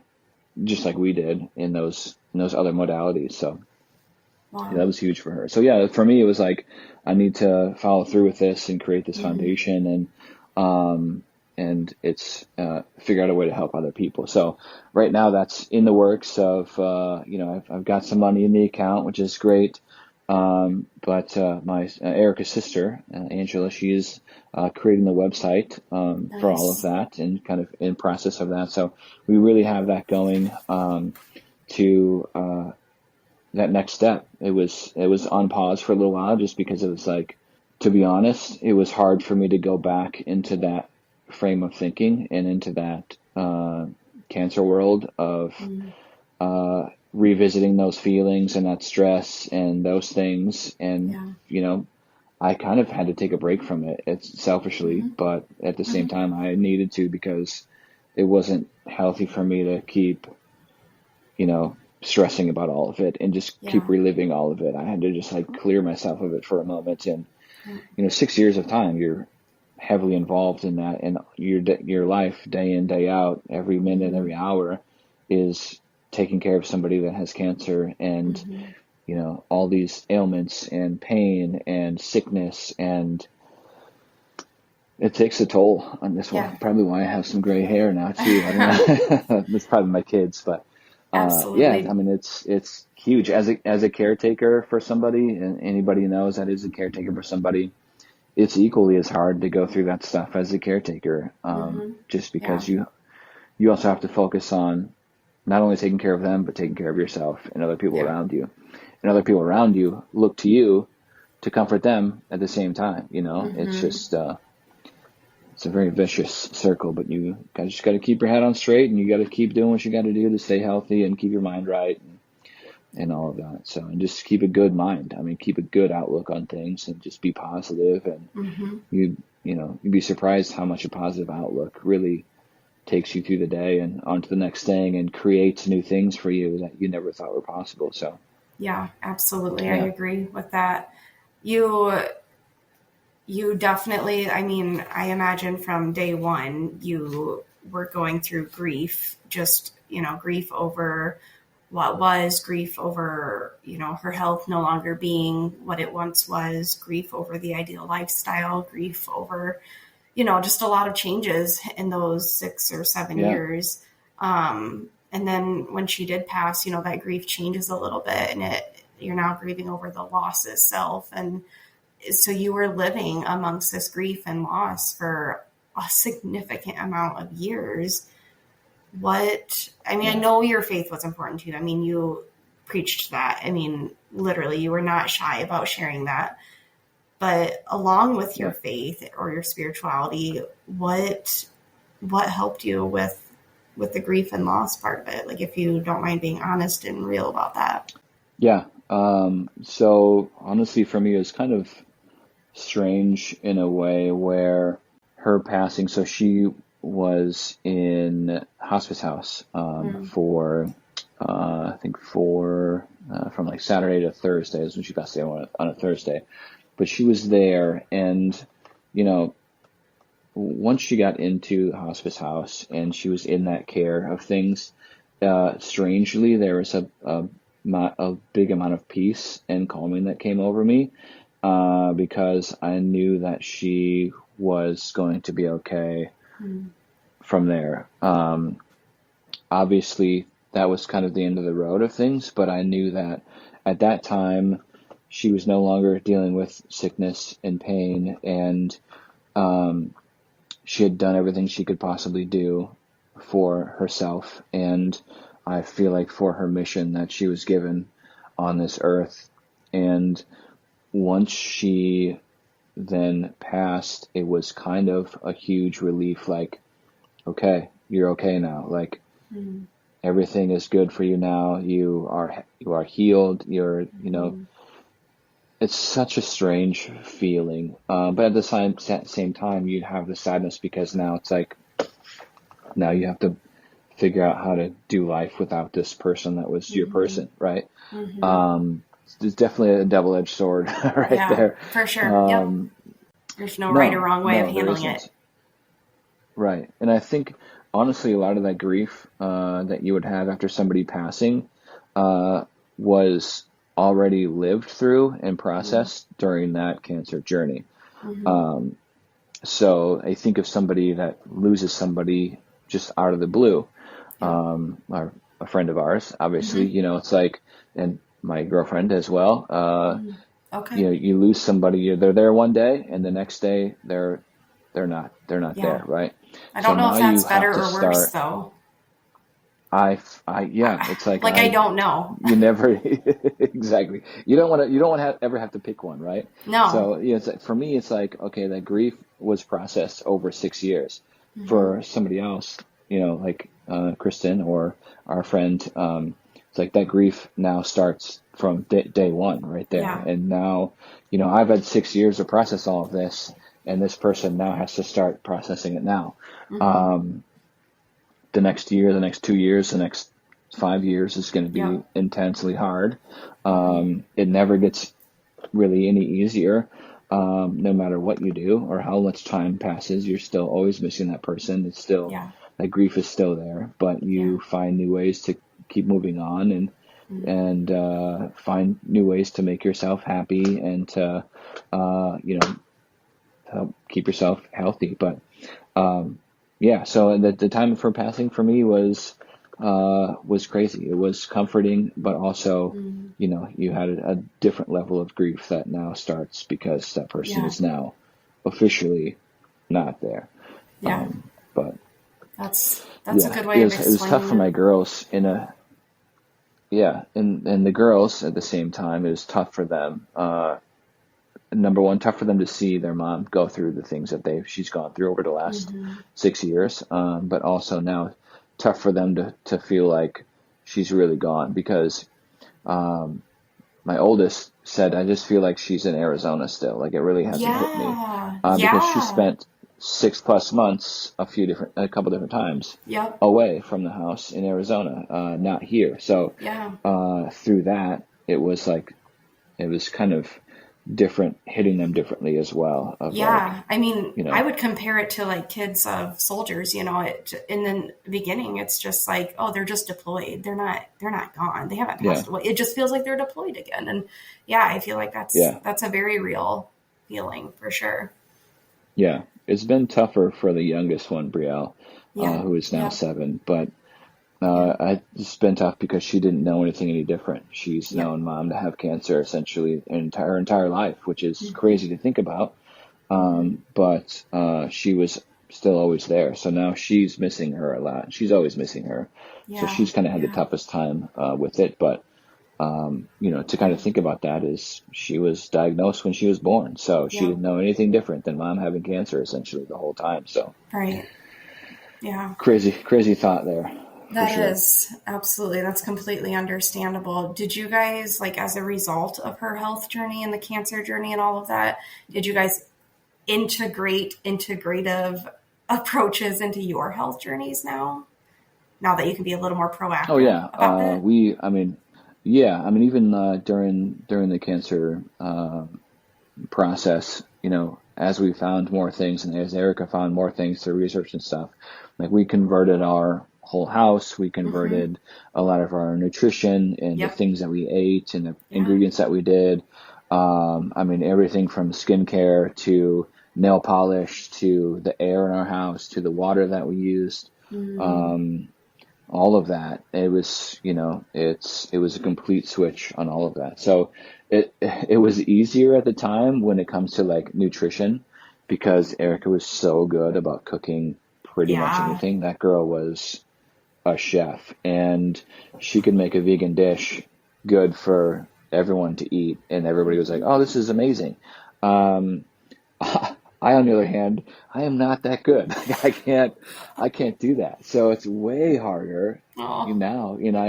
just like we did in those other modalities. So yeah, that Wow. was huge for her. So yeah, for me, it was like, I need to follow through with this and create this Mm. foundation, um, and it's figure out a way to help other people. So right now that's in the works of, I've got some money in the account, which is great. But my Erika's sister, Angela, she's creating the website for all of that and kind of in process of that. So we really have that going to that next step. It was on pause for a little while just because it was like, to be honest, it was hard for me to go back into that frame of thinking and into that cancer world of revisiting those feelings and that stress and those things. And, I kind of had to take a break from it. It's selfishly, but at the same time I needed to, because it wasn't healthy for me to keep, stressing about all of it and just keep reliving all of it. I had to just like clear myself of it for a moment. And, 6 years of time, you're heavily involved in that, and your life day in, day out, every minute, every hour is taking care of somebody that has cancer and, all these ailments and pain and sickness, and it takes a toll on this one. Probably why I have some gray hair now too. I don't know. It's probably my kids, but Absolutely. I mean, it's huge as a caretaker for somebody, and anybody knows that is a caretaker for somebody. It's equally as hard to go through that stuff as a caretaker, just because you also have to focus on not only taking care of them, but taking care of yourself and other people around you. And other people around you look to you to comfort them at the same time. It's just, it's a very vicious circle, but you just got to keep your head on straight, and you got to keep doing what you got to do to stay healthy and keep your mind right and all of that. So, and just keep a good mind. I mean, keep a good outlook on things and just be positive. And you'd be surprised how much a positive outlook really takes you through the day and onto the next thing and creates new things for you that you never thought were possible. So. Yeah, absolutely. I agree with that. You definitely, I mean, I imagine from day one, you were going through grief, just, grief over what was, grief over, her health no longer being what it once was, grief over the ideal lifestyle, grief over, just a lot of changes in those 6 or 7 years. And then when she did pass, that grief changes a little bit, and you're now grieving over the loss itself. And so you were living amongst this grief and loss for a significant amount of years. I know your faith was important to you. I mean, you preached that. I mean, literally, you were not shy about sharing that. But along with your faith or your spirituality, what helped you with the grief and loss part of it? Like, if you don't mind being honest and real about that. Yeah. So honestly, for me, it was kind of strange in a way where her passing, so she was in hospice house for I think from like Saturday to Thursday is when she passed away on a Thursday. But she was there, and once she got into hospice house and she was in that care of things, strangely there was a big amount of peace and calming that came over me, because I knew that she was going to be okay from there. Obviously that was kind of the end of the road of things, but I knew that at that time she was no longer dealing with sickness and pain, and she had done everything she could possibly do for herself, and I feel like for her mission that she was given on this earth. And once she then passed, it was kind of a huge relief, like, okay, you're okay now. Like, everything is good for you now. You are healed. You're, it's such a strange feeling. But at the same time, you have the sadness, because now it's like, now you have to figure out how to do life without this person that was your person, right? It's definitely a double-edged sword there. For sure. There's no right or wrong way of handling it. Right. And I think, honestly, a lot of that grief that you would have after somebody passing was already lived through and processed during that cancer journey. So I think of somebody that loses somebody just out of the blue, Yep. or a friend of ours, obviously, Mm-hmm. it's like, and my girlfriend as well, Okay. you lose somebody, they're there one day and the next day they're not Yeah. there, right? I So don't know now if you that's have better to or worse start, though. yeah, it's like Like I don't know. you never exactly. You don't want to ever have to pick one, right? No. So it's like, for me, it's like, okay, that grief was processed over 6 years. Mm-hmm. For somebody else, like Kristen or our friend, it's like that grief now starts from day one, right there. Yeah. And now, I've had 6 years to process all of this, and this person now has to start processing it now. Mm-hmm. Um, the next year, the next 2 years, the next 5 years is going to be Yep. intensely hard. Mm-hmm. It never gets really any easier. No matter what you do or how much time passes, you're still always missing that person. It's still, Yeah. that grief is still there, but Yeah. you find new ways to keep moving on, and Mm-hmm. find new ways to make yourself happy, and to help keep yourself healthy. But yeah, so the time for passing for me was crazy. It was comforting, but also, Mm-hmm. you had a different level of grief that now starts because that person Yeah. is now officially not there. Yeah. But That's a yeah, good it way of was it was tough explaining for it. my girls and the girls at the same time. It was tough for them. Number one, tough for them to see their mom go through the things that she's gone through over the last Mm-hmm. 6 years. But also now tough for them to feel like she's really gone, because my oldest said, I just feel like she's in Arizona still. Like, it really hasn't hit me, Yeah. because she Yeah. spent 6+ months, a couple different times Yep. away from the house in Arizona, not here. So Yeah. through that, it was like, it was kind of different, hitting them differently as well, of like, Yeah, I mean, you I know, would compare it to like kids of soldiers, in the beginning, it's just like, oh, they're just deployed. They're not gone. They haven't yeah, passed away. It just feels like they're deployed again. And yeah, I feel like that's yeah, that's a very real feeling for sure. yeah. It's been tougher for the youngest one, Brielle, Yeah. who is now Yep. 7, but Yep. it's been tough because she didn't know anything any different. She's Yep. known mom to have cancer essentially her entire life, which is Hmm. crazy to think about. Hmm. But she was still always there. So now she's missing her a lot. She's always missing her. So Yeah. she's kind of had the Yeah. toughest time with it. But to kind Yeah. of think about that, is she was diagnosed when she was born. So she Yep. didn't know anything different than mom having cancer essentially the whole time. So Right. Yeah. crazy, crazy thought there for That sure. is absolutely, that's completely understandable. Did you guys, like, as a result of her health journey and the cancer journey and all of that, did you guys integrate integrative approaches into your health journeys now? Now that you can be a little more Oh proactive yeah. about it? I mean, even during the cancer process, as we found more things, and as Erika found more things through research and stuff, like, we converted our whole house, we Mm-hmm. converted a lot of our nutrition and the Yep. things that we ate and the Yeah. ingredients that we did. I mean, everything from skincare to nail polish to the air in our house to the water that we used. Mm. Um, all of that. It was a complete switch on all of that. So it was easier at the time when it comes to like nutrition, because Erica was so good about cooking pretty much Yeah. anything. That girl was a chef, and she could make a vegan dish good for everyone to eat, and everybody was like, Mm-hmm. "Oh, this is amazing." Um, I, on the other hand, I am not that good. I can't do that. So it's way harder. Oh,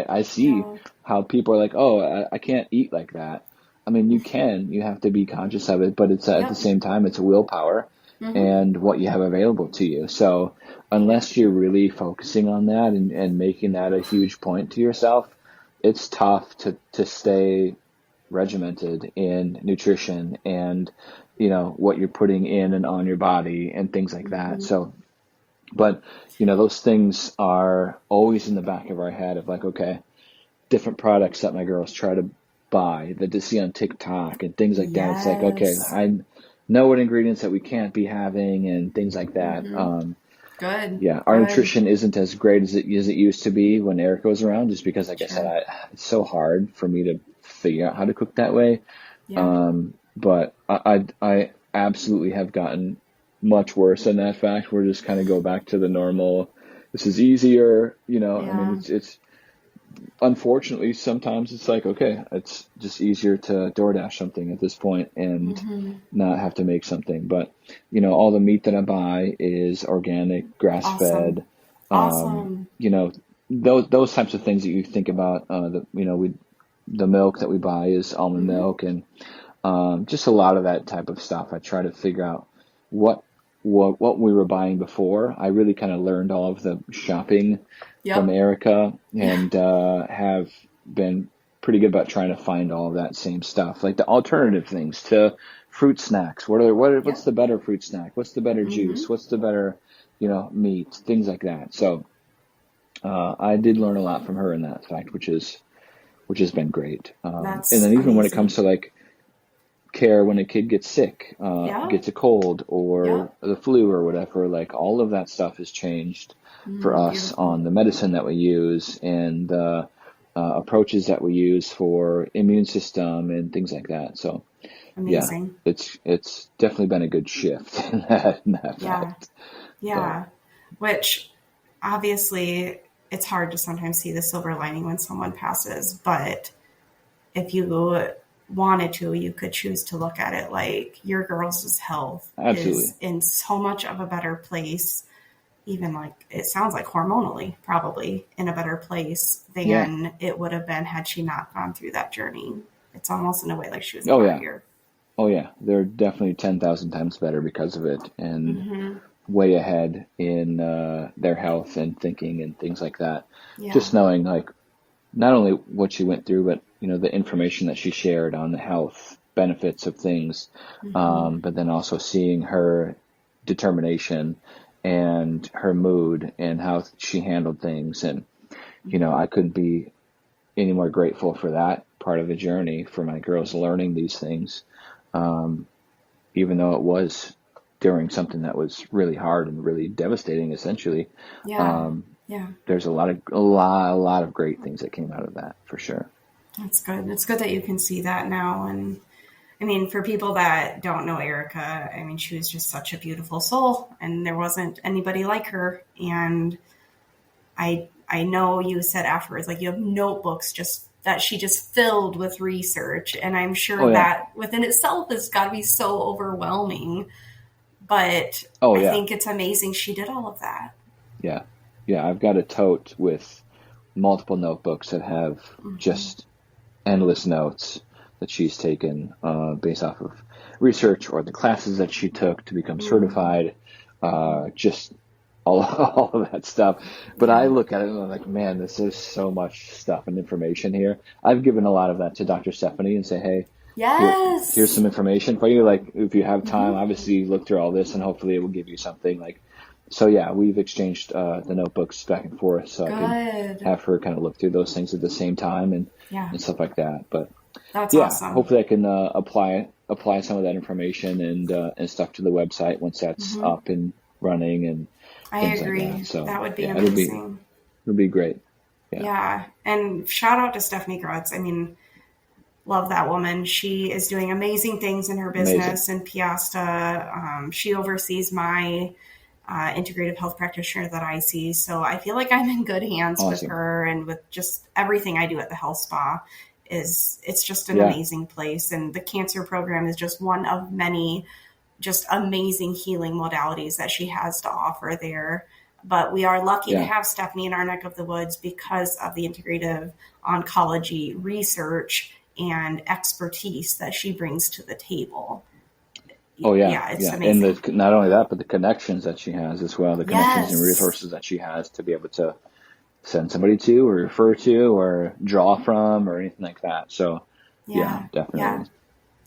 I see yeah. how people are like, oh, I can't eat like that. I mean, you can. You have to be conscious of it, but it's at the Yep. same time, it's willpower Mm-hmm. and what you have available to you. So Yep. unless you're really focusing on that and making that a huge point to yourself, it's tough to stay regimented in nutrition and what you're putting in and on your body and things like that. Mm-hmm. So, but those things are always in the back of our head of like, okay, different products that my girls try to buy that they see on TikTok and things like that. It's like, okay, Yes. know what ingredients that we can't be having and things like that. Good. Yeah, our Good. nutrition isn't as great as it used to be when Erika was around, just because, like I said, it's so hard for me to figure out how to cook that way. Yeah. But I absolutely have gotten much worse in that fact. We're just kind of go back to the normal. This is easier, I mean, it's unfortunately sometimes it's like, okay, it's just easier to DoorDash something at this point and not have to make something. But all the meat that I buy is organic, grass fed. Awesome. Those types of things that you think about. The milk that we buy is almond milk, and just a lot of that type of stuff. I try to figure out what we were buying before. I really kind of learned all of the shopping from Erika, and have been pretty good about trying to find all of that same stuff, like the alternative things to fruit snacks. What's the better fruit snack? What's the better juice? What's the better, meat? Things like that. So I did learn a lot from her in that fact, which has been great. And then even when it comes to like care when a kid gets sick, gets a cold or the flu or whatever, like all of that stuff has changed for us on the medicine that we use and approaches that we use for immune system and things like that. So amazing. It's definitely been a good shift in that fact. Yeah. Which obviously it's hard to sometimes see the silver lining when someone passes, but if you wanted to, you could choose to look at it like your girls' health is in so much of a better place, even like it sounds like hormonally probably in a better place than it would have been had she not gone through that journey. It's almost in a way like she was here. Oh yeah, they're definitely 10,000 times better because of it, and way ahead in their health and thinking and things like that. Just knowing like not only what she went through, but the information that she shared on the health benefits of things, but then also seeing her determination and her mood and how she handled things. And, I couldn't be any more grateful for that part of the journey for my girls learning these things. Even though it was during something that was really hard and really devastating, essentially. There's a lot of great things that came out of that for sure. That's good. It's good that you can see that now. And I mean, for people that don't know Erika, I mean, she was just such a beautiful soul and there wasn't anybody like her. And I know you said afterwards, like you have notebooks that she just filled with research. And I'm sure that within itself has got to be so overwhelming. But I think it's amazing she did all of that. Yeah. I've got a tote with multiple notebooks that have just endless notes that she's taken based off of research or the classes that she took to become certified, just all of that stuff. But I look at it and I'm like, man, this is so much stuff and information here. I've given a lot of that to Dr. Stephanie and say, hey, here's some information for you. Like if you have time, obviously look through all this and hopefully it will give you something like. So we've exchanged the notebooks back and forth, so I can have her kind of look through those things at the same time and stuff like that. But that's awesome. Hopefully I can apply some of that information and stuff to the website once that's up and running and things like that. So that would be amazing. It'll be great. Yeah, and shout out to Stephanie Grutz. I mean, love that woman. She is doing amazing things in her business in Piasta. She oversees my integrative health practitioner that I see. So I feel like I'm in good hands with her and with just everything I do at the health spa. It's just an amazing place. And the cancer program is just one of many just amazing healing modalities that she has to offer there. But we are lucky to have Stephanie in our neck of the woods because of the integrative oncology research and expertise that she brings to the table. It's amazing. And not only that, but the connections that she has as well, the connections and resources that she has to be able to send somebody to or refer to or draw from or anything like that. So definitely. Yeah.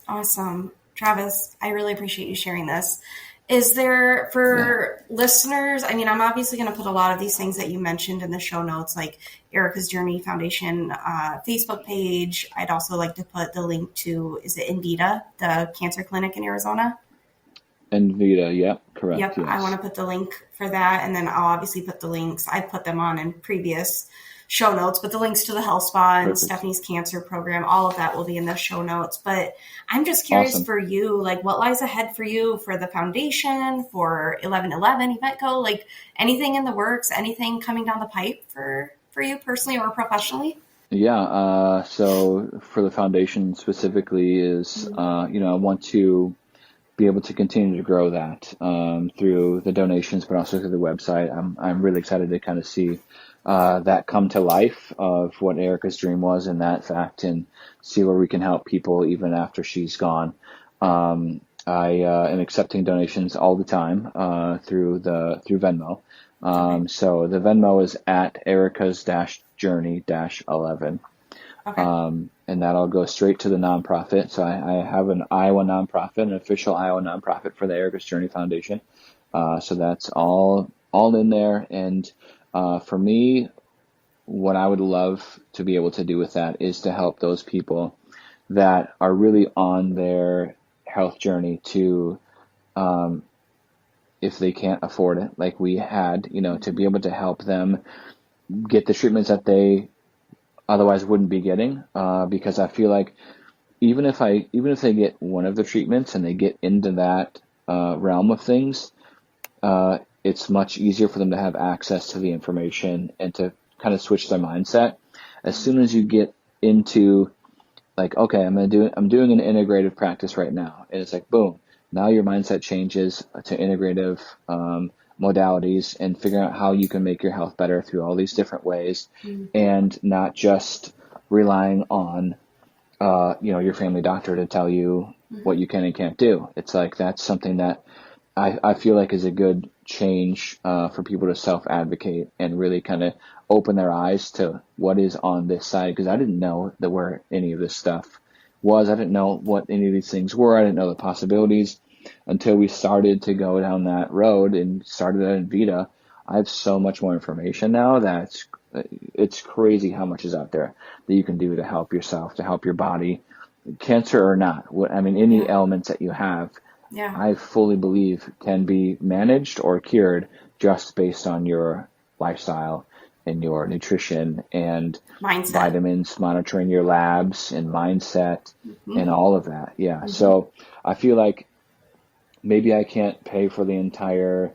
Awesome. Travis, I really appreciate you sharing this. Is there for listeners, I mean, I'm obviously going to put a lot of these things that you mentioned in the show notes, like Erika's Journey Foundation Facebook page. I'd also like to put the link to, is it Invita, the cancer clinic in Arizona? And Vita, yep, correct, Yep, I want yes. to put the link for that, and then I'll obviously put the links. I put them on in previous show notes, but the links to the health spa and Perfect. Stephanie's cancer program, all of that will be in the show notes. But I'm just curious Awesome. for you, like what lies ahead for you for the foundation, for 1111 Beco, like anything in the works, anything coming down the pipe for you personally or professionally? Yeah, so for the foundation specifically is, I want to be able to continue to grow that through the donations, but also through the website. I'm really excited to kind of see that come to life of what Erika's dream was in that fact, and see where we can help people even after she's gone. I am accepting donations all the time through Venmo. Okay. So the Venmo is at Erika's journey 11. Okay. And that'll go straight to the nonprofit. So I have an Iowa nonprofit, an official Iowa nonprofit for the Erika's Journey Foundation. So that's all in there. And for me, what I would love to be able to do with that is to help those people that are really on their health journey to, if they can't afford it, like we had, to be able to help them get the treatments that they otherwise wouldn't be getting, because I feel like even if they get one of the treatments and they get into that realm of things, it's much easier for them to have access to the information and to kind of switch their mindset. As soon as you get into like, okay, I'm doing an integrative practice right now, and it's like, boom, now your mindset changes to integrative modalities and figuring out how you can make your health better through all these different ways, and not just relying on your family doctor to tell you what you can and can't do. It's like that's something that I feel like is a good change for people to self-advocate and really kind of open their eyes to what is on this side, because I didn't know that where any of this stuff was. I didn't know what any of these things were. I didn't know the possibilities until we started to go down that road and started that in Vita. I have so much more information now that it's crazy how much is out there that you can do to help yourself, to help your body, cancer or not. Any ailments that you have, I fully believe can be managed or cured just based on your lifestyle and your nutrition and Mindset. vitamins, monitoring your labs and mindset and all of that. Yeah. So I feel like maybe I can't pay for the entire,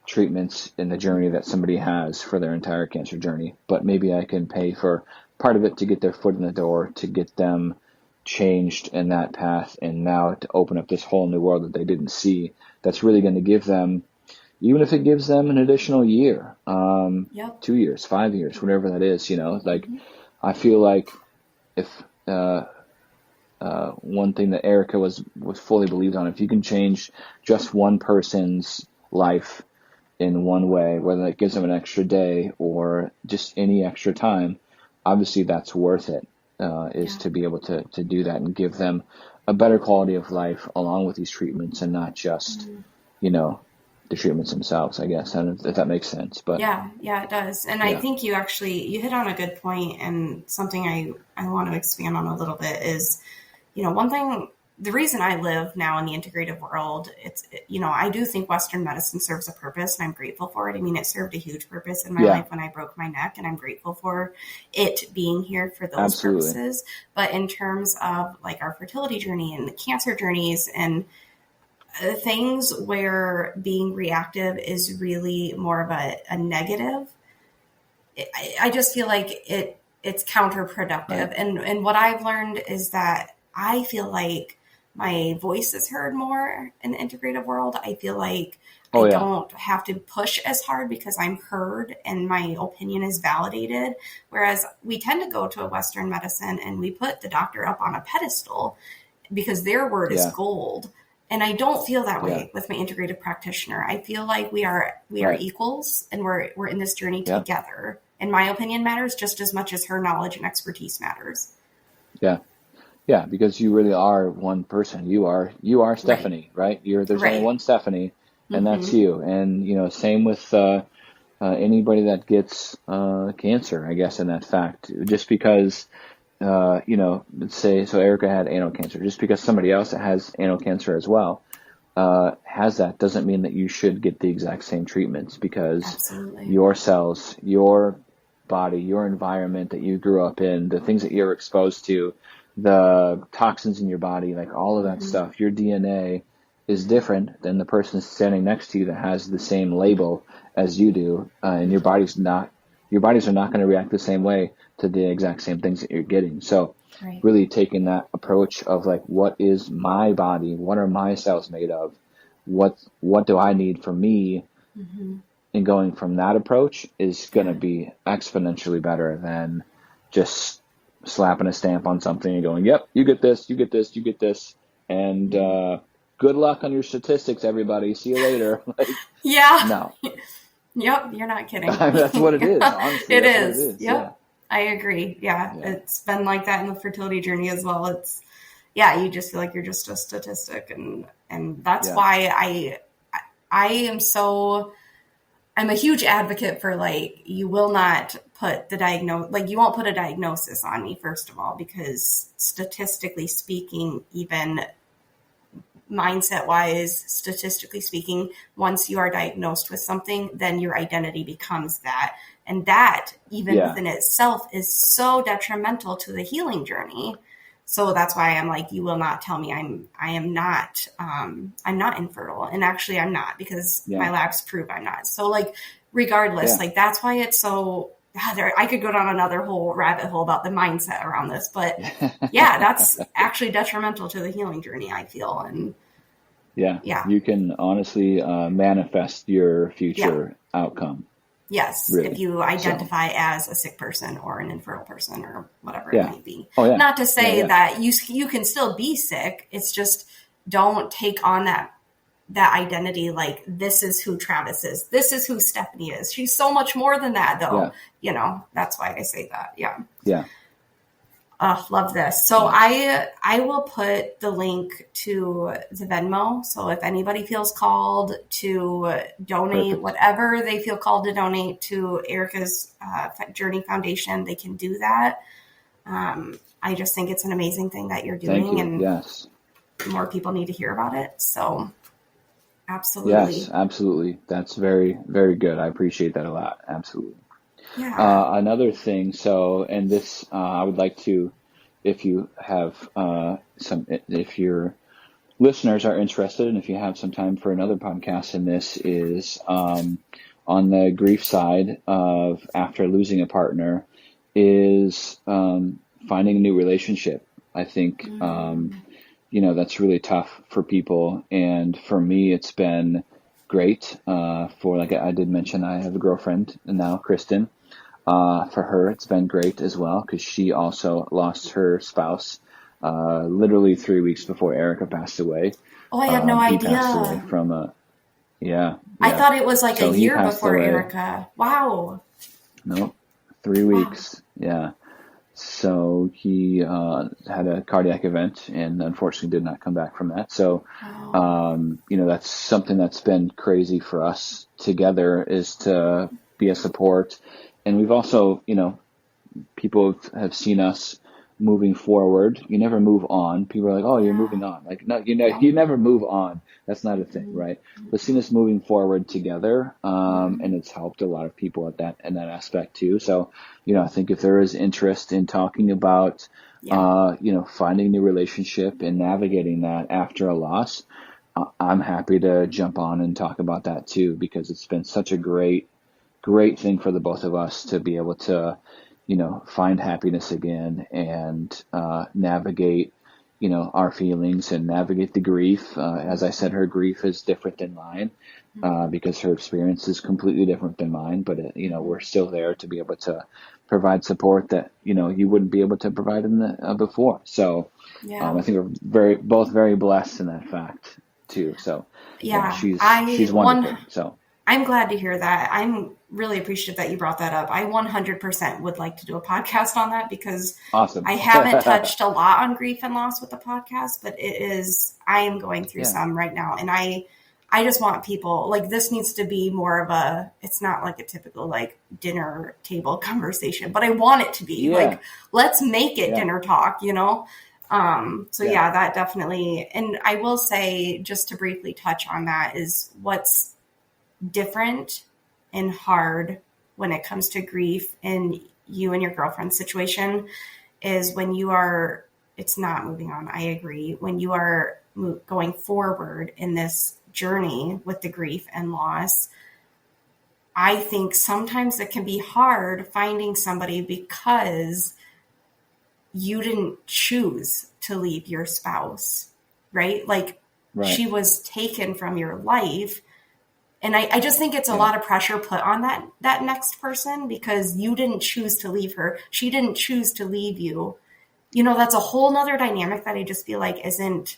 treatments in the journey that somebody has for their entire cancer journey, but maybe I can pay for part of it to get their foot in the door, to get them changed in that path, and now to open up this whole new world that they didn't see, that's really going to give them, even if it gives them an additional year, 2 years, 5 years, whatever that is, I feel like if one thing that Erika was fully believed on, if you can change just one person's life in one way, whether it gives them an extra day or just any extra time, obviously that's worth it, to be able to do that and give them a better quality of life along with these treatments, and not just, the treatments themselves, I guess. I don't know if that makes sense, but yeah, it does. And I think you hit on a good point, and something I want to expand on a little bit is, one thing, the reason I live now in the integrative world, I do think Western medicine serves a purpose, and I'm grateful for it. I mean, it served a huge purpose in my life when I broke my neck, and I'm grateful for it being here for those purposes. But in terms of like our fertility journey and the cancer journeys and things where being reactive is really more of a negative, I just feel like it's counterproductive. Right. And what I've learned is that I feel like my voice is heard more in the integrative world. I feel like I don't have to push as hard because I'm heard and my opinion is validated. Whereas we tend to go to a Western medicine and we put the doctor up on a pedestal because their word is gold. And I don't feel that way with my integrative practitioner. I feel like we are equals, and we're in this journey together. And my opinion matters just as much as her knowledge and expertise matters. Yeah. Yeah, because you really are one person. You are Stephanie, right? There's only one Stephanie, and that's you. And same with anybody that gets cancer, I guess. In that fact, just because let's say, so Erika had anal cancer, just because somebody else has anal cancer as well, has that doesn't mean that you should get the exact same treatments, because Absolutely. your cells, your body, your environment that you grew up in, the things that you're exposed to, the toxins in your body, like all of that stuff, your DNA is different than the person standing next to you that has the same label as you do, and your bodies are not going to react the same way to the exact same things that you're getting. So Right. really taking that approach of like, what is my body? What are my cells made of? What do I need for me? And going from that approach is going to be exponentially better than just slapping a stamp on something and going, yep, you get this, you get this, you get this. And good luck on your statistics, everybody. See you later. Like, Yeah. no. Yep. You're not kidding. That's what it is. Honestly, It that's is. what it is. Yep. Yeah. I agree. Yeah. Yeah. It's been like that in the fertility journey as well. It's, yeah, you just feel like you're just a statistic. And that's why I'm a huge advocate for, like, you will not put you won't put a diagnosis on me, first of all, because statistically speaking, even mindset wise, statistically speaking, once you are diagnosed with something, then your identity becomes that. And that, even within itself, is so detrimental to the healing journey. So that's why I'm like, you will not tell me I'm not infertile. And actually I'm not, because my labs prove I'm not. So, like, regardless, like, that's why it's so, I could go down another whole rabbit hole about the mindset around this, but that's actually detrimental to the healing journey, I feel. And you can honestly manifest your future outcome. Yes, really. If you identify as a sick person or an infertile person or whatever it might be. Not to say that you can still be sick. It's just, don't take on that identity like, this is who Travis is. This is who Stephanie is. She's so much more than that, though. You know, that's why I say that. Yeah. Love this. So I will put the link to the Venmo. So if anybody feels called to donate whatever they feel called to donate to Erika's Journey Foundation, they can do that. I just think it's an amazing thing that you're doing. And more people need to hear about it. So absolutely. Yes, absolutely. That's very, very good. I appreciate that a lot. Absolutely. Another thing, and this, I would like to, if you have if your listeners are interested, and if you have some time for another podcast in this, is on the grief side of after losing a partner, is finding a new relationship. I think, that's really tough for people. And for me, it's been great. Like I did mention, I have a girlfriend now, Kristen. For her, it's been great as well, because she also lost her spouse literally 3 weeks before Erika passed away. Oh, I had no idea. He passed away from I thought it was like a year before Erika. Wow. No, 3 weeks. Yeah. So he had a cardiac event and unfortunately did not come back from that. So, that's something that's been crazy for us together, is to be a support. And we've also, people have seen us moving forward. You never move on. People are like, oh, you're moving on. Like, no, you never move on. That's not a thing, right? But seen us moving forward together, and it's helped a lot of people in that aspect too. So, I think if there is interest in talking about, finding a new relationship and navigating that after a loss, I'm happy to jump on and talk about that too, because it's been such a great thing for the both of us to be able to, find happiness again and navigate, our feelings and navigate the grief. As I said, her grief is different than mine, because her experience is completely different than mine. But, we're still there to be able to provide support that, you wouldn't be able to provide in the before. So I think we're both very blessed in that fact too. So she's wonderful. So I'm glad to hear that. I'm really appreciative that you brought that up. I 100% would like to do a podcast on that, because awesome. I haven't touched a lot on grief and loss with the podcast, but I am going through some right now. And I just want people, like, this needs to be more of it's not like a typical like dinner table conversation, but I want it to be like, let's make it dinner talk, Yeah, that definitely, and I will say, just to briefly touch on that, is what's different and hard when it comes to grief in you and your girlfriend's situation is when you are, it's not moving on. I agree. When you are going forward in this journey with the grief and loss, I think sometimes it can be hard finding somebody because you didn't choose to leave your spouse, right? Like she was taken from your life. And I just think it's a lot of pressure put on that next person because you didn't choose to leave her. She didn't choose to leave you. You know, that's a whole nother dynamic that I just feel like isn't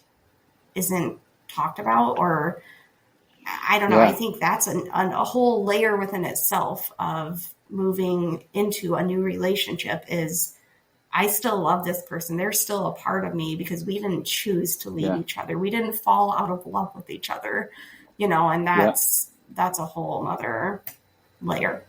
talked about, or I don't know. I think that's a whole layer within itself of moving into a new relationship is I still love this person. They're still a part of me because we didn't choose to leave each other. We didn't fall out of love with each other, you know, and that's a whole other layer.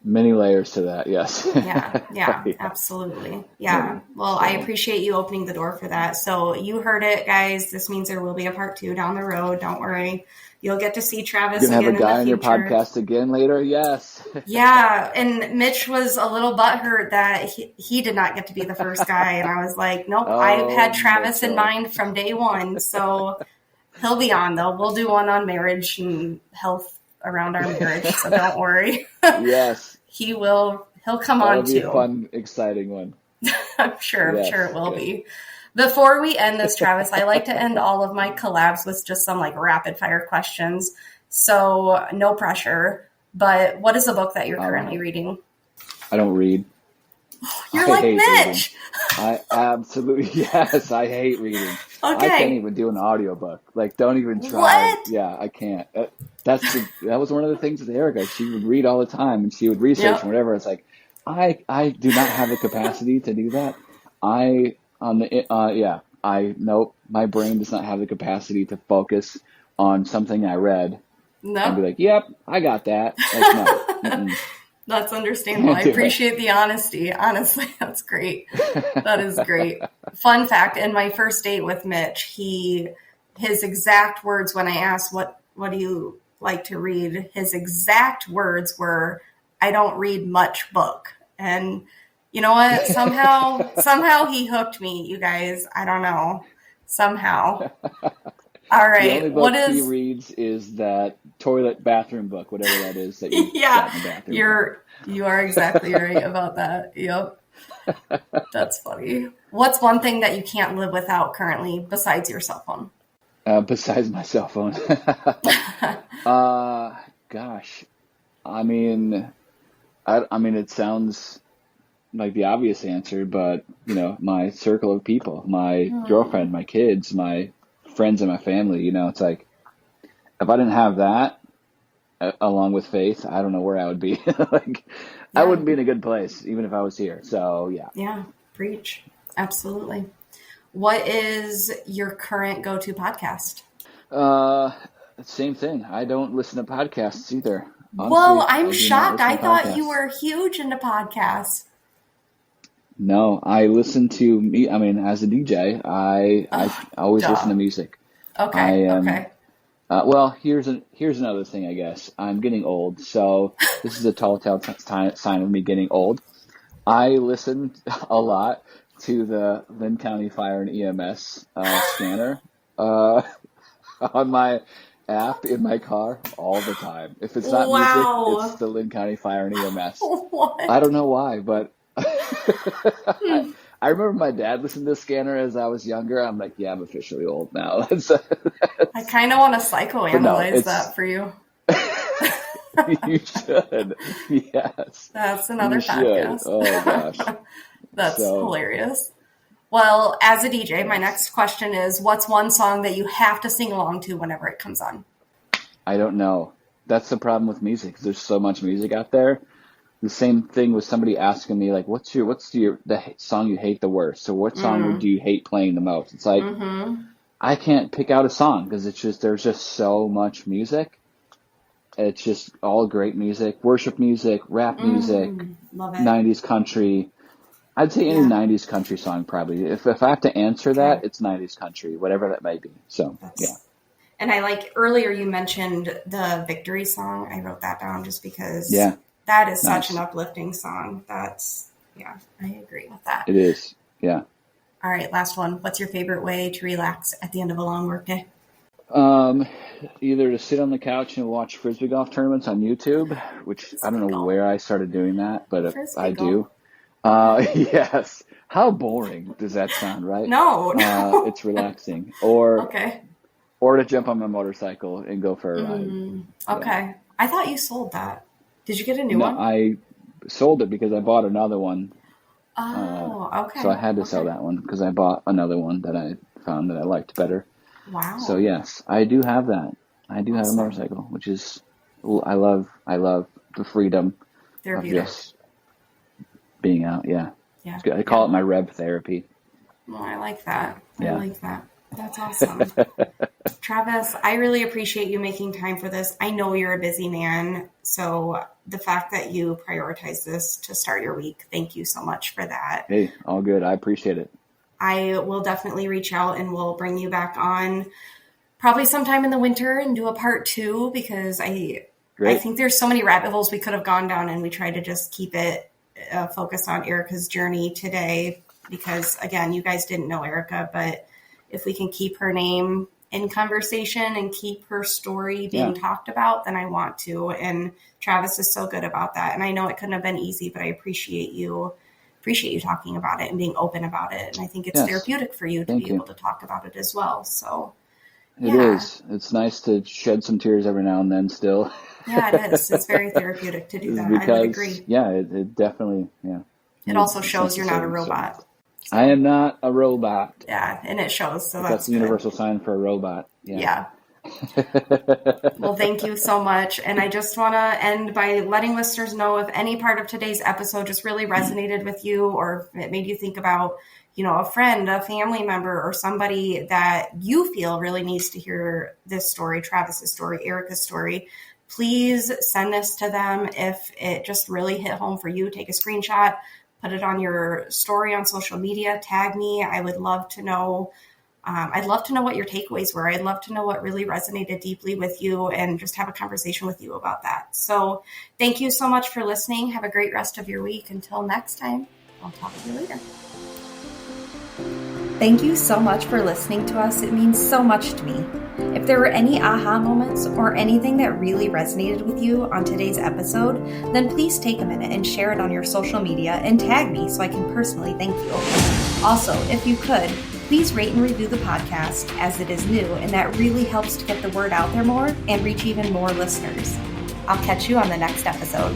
Many layers to that. Yes. Yeah, absolutely. Yeah. Well, I appreciate you opening the door for that. So you heard it, guys. This means there will be a part 2 down the road. Don't worry. You'll get to see Travis again in the future. You're going to have a guy on your podcast again later? Yes. Yeah. And Mitch was a little butthurt that he did not get to be the first guy. And I was like, nope, I've had Travis in mind from day one. So he'll be on, though. We'll do one on marriage and health around our marriage. So don't worry. Yes. He'll come on too. That'll be a fun, exciting one. I'm sure it will be. Before we end this, Travis, I like to end all of my collabs with just some like rapid fire questions. So no pressure, but what is the book that you're currently reading? I don't read. You're like Mitch. I absolutely, yes, I hate reading. Okay. I can't even do an audiobook. Like, don't even try. What? Yeah, I can't. That was one of the things with Erika. She would read all the time and she would research and whatever. It's like, I do not have the capacity to do that. Nope. My brain does not have the capacity to focus on something I read. No. I'd be like, yep, I got that. Like, no. That's understandable. I appreciate the honesty. Honestly, that's great. That is great. Fun fact, in my first date with Mitch, his exact words when I asked, what do you like to read? His exact words were, I don't read much book. And you know what? Somehow he hooked me, you guys. I don't know. Somehow. All right. The only book he reads is that toilet bathroom book, whatever that is that you got in the bathroom. You are exactly right about that. Yep. That's funny. What's one thing that you can't live without currently besides your cell phone? Besides my cell phone. Gosh. I mean, it sounds like the obvious answer, but you know, my circle of people, my girlfriend, my kids, my friends and my family, you know, it's like, if I didn't have that along with faith, I don't know where I would be. I wouldn't be in a good place, even if I was here. So yeah, preach. Absolutely. What is your current go-to podcast? Same thing. I don't listen to podcasts either. Honestly, well, I'm shocked. I thought you were huge into podcasts. No, I listen to me. I mean, as a DJ, I always listen to music. Okay. Okay. Well, here's another thing. I guess I'm getting old, so this is a telltale sign of me getting old. I listen a lot to the Lynn County Fire and EMS scanner on my app in my car all the time. If it's not music, it's the Lynn County Fire and EMS. What? I don't know why, but I remember my dad listened to the scanner as I was younger. I'm like, yeah, I'm officially old now. I kind of want to psychoanalyze that for you. You should. Yes. That's another podcast. Oh, gosh. That's hilarious. Well, as a DJ, my next question is, what's one song that you have to sing along to whenever it comes on? I don't know. That's the problem with music. There's so much music out there. The same thing with somebody asking me, like, what's the song you hate the worst? So what song do you hate playing the most? It's like, I can't pick out a song because there's just so much music. It's just all great music, worship music, rap music, 90s country. I'd say any Yeah. 90s country song probably. If I have to answer that, Okay. it's 90s country, whatever that may be. So, yeah. And I like earlier you mentioned the victory song. I wrote that down just because Yeah. that is such Nice. an uplifting song. Yeah, I agree with that. It is. Yeah. All right, last one. What's your favorite way to relax at the end of a long work day? Either to sit on the couch and watch Frisbee golf tournaments on YouTube, which I don't know where I started doing that, but I do. Yes. How boring does that sound, right? No. It's relaxing. Or Okay. or to jump on my motorcycle and go for a ride. Okay. Yeah. I thought you sold that. Did you get a new No, one? I sold it because I bought another one. Okay. So I had to sell that one because I bought another one that I found that I liked better. Wow. So yes, I do have that. I do have a motorcycle, which is, I love the freedom of just being out. Yeah. Yeah. It's good. I call it my rev therapy. Well, I like that. I like that. That's awesome. Travis, I really appreciate you making time for this. I know you're a busy man, so the fact that you prioritize this to start your week, thank you so much for that. Hey, all good. I appreciate it. I will definitely reach out and we'll bring you back on probably sometime in the winter and do a part 2 because I think there's so many rabbit holes we could have gone down, and we try to just keep it focused on Erika's journey today because, again, you guys didn't know Erika, but if we can keep her name in conversation and keep her story being talked about, then I want to. And Travis is so good about that. And I know it couldn't have been easy, but I appreciate you talking about it and being open about it. And I think it's therapeutic for you to be able to talk about it as well. So it is. It's nice to shed some tears every now and then still. Yeah, it is. It's very therapeutic to do that. Because, I would agree. Yeah, it definitely, It also shows you're not a robot. So. I am not a robot. Yeah, and it shows. So that's the universal sign for a robot. Yeah. Well, thank you so much. And I just want to end by letting listeners know if any part of today's episode just really resonated with you, or it made you think about, a friend, a family member, or somebody that you feel really needs to hear this story, Travis's story, Erika's story, please send this to them. If it just really hit home for you, take a screenshot, put it on your story on social media, tag me. I would love to know. I'd love to know what your takeaways were. I'd love to know what really resonated deeply with you and just have a conversation with you about that. So thank you so much for listening. Have a great rest of your week. Until next time, I'll talk to you later. Thank you so much for listening to us. It means so much to me. If there were any aha moments or anything that really resonated with you on today's episode, then please take a minute and share it on your social media and tag me so I can personally thank you. Also, if you could, please rate and review the podcast as it is new, and that really helps to get the word out there more and reach even more listeners. I'll catch you on the next episode.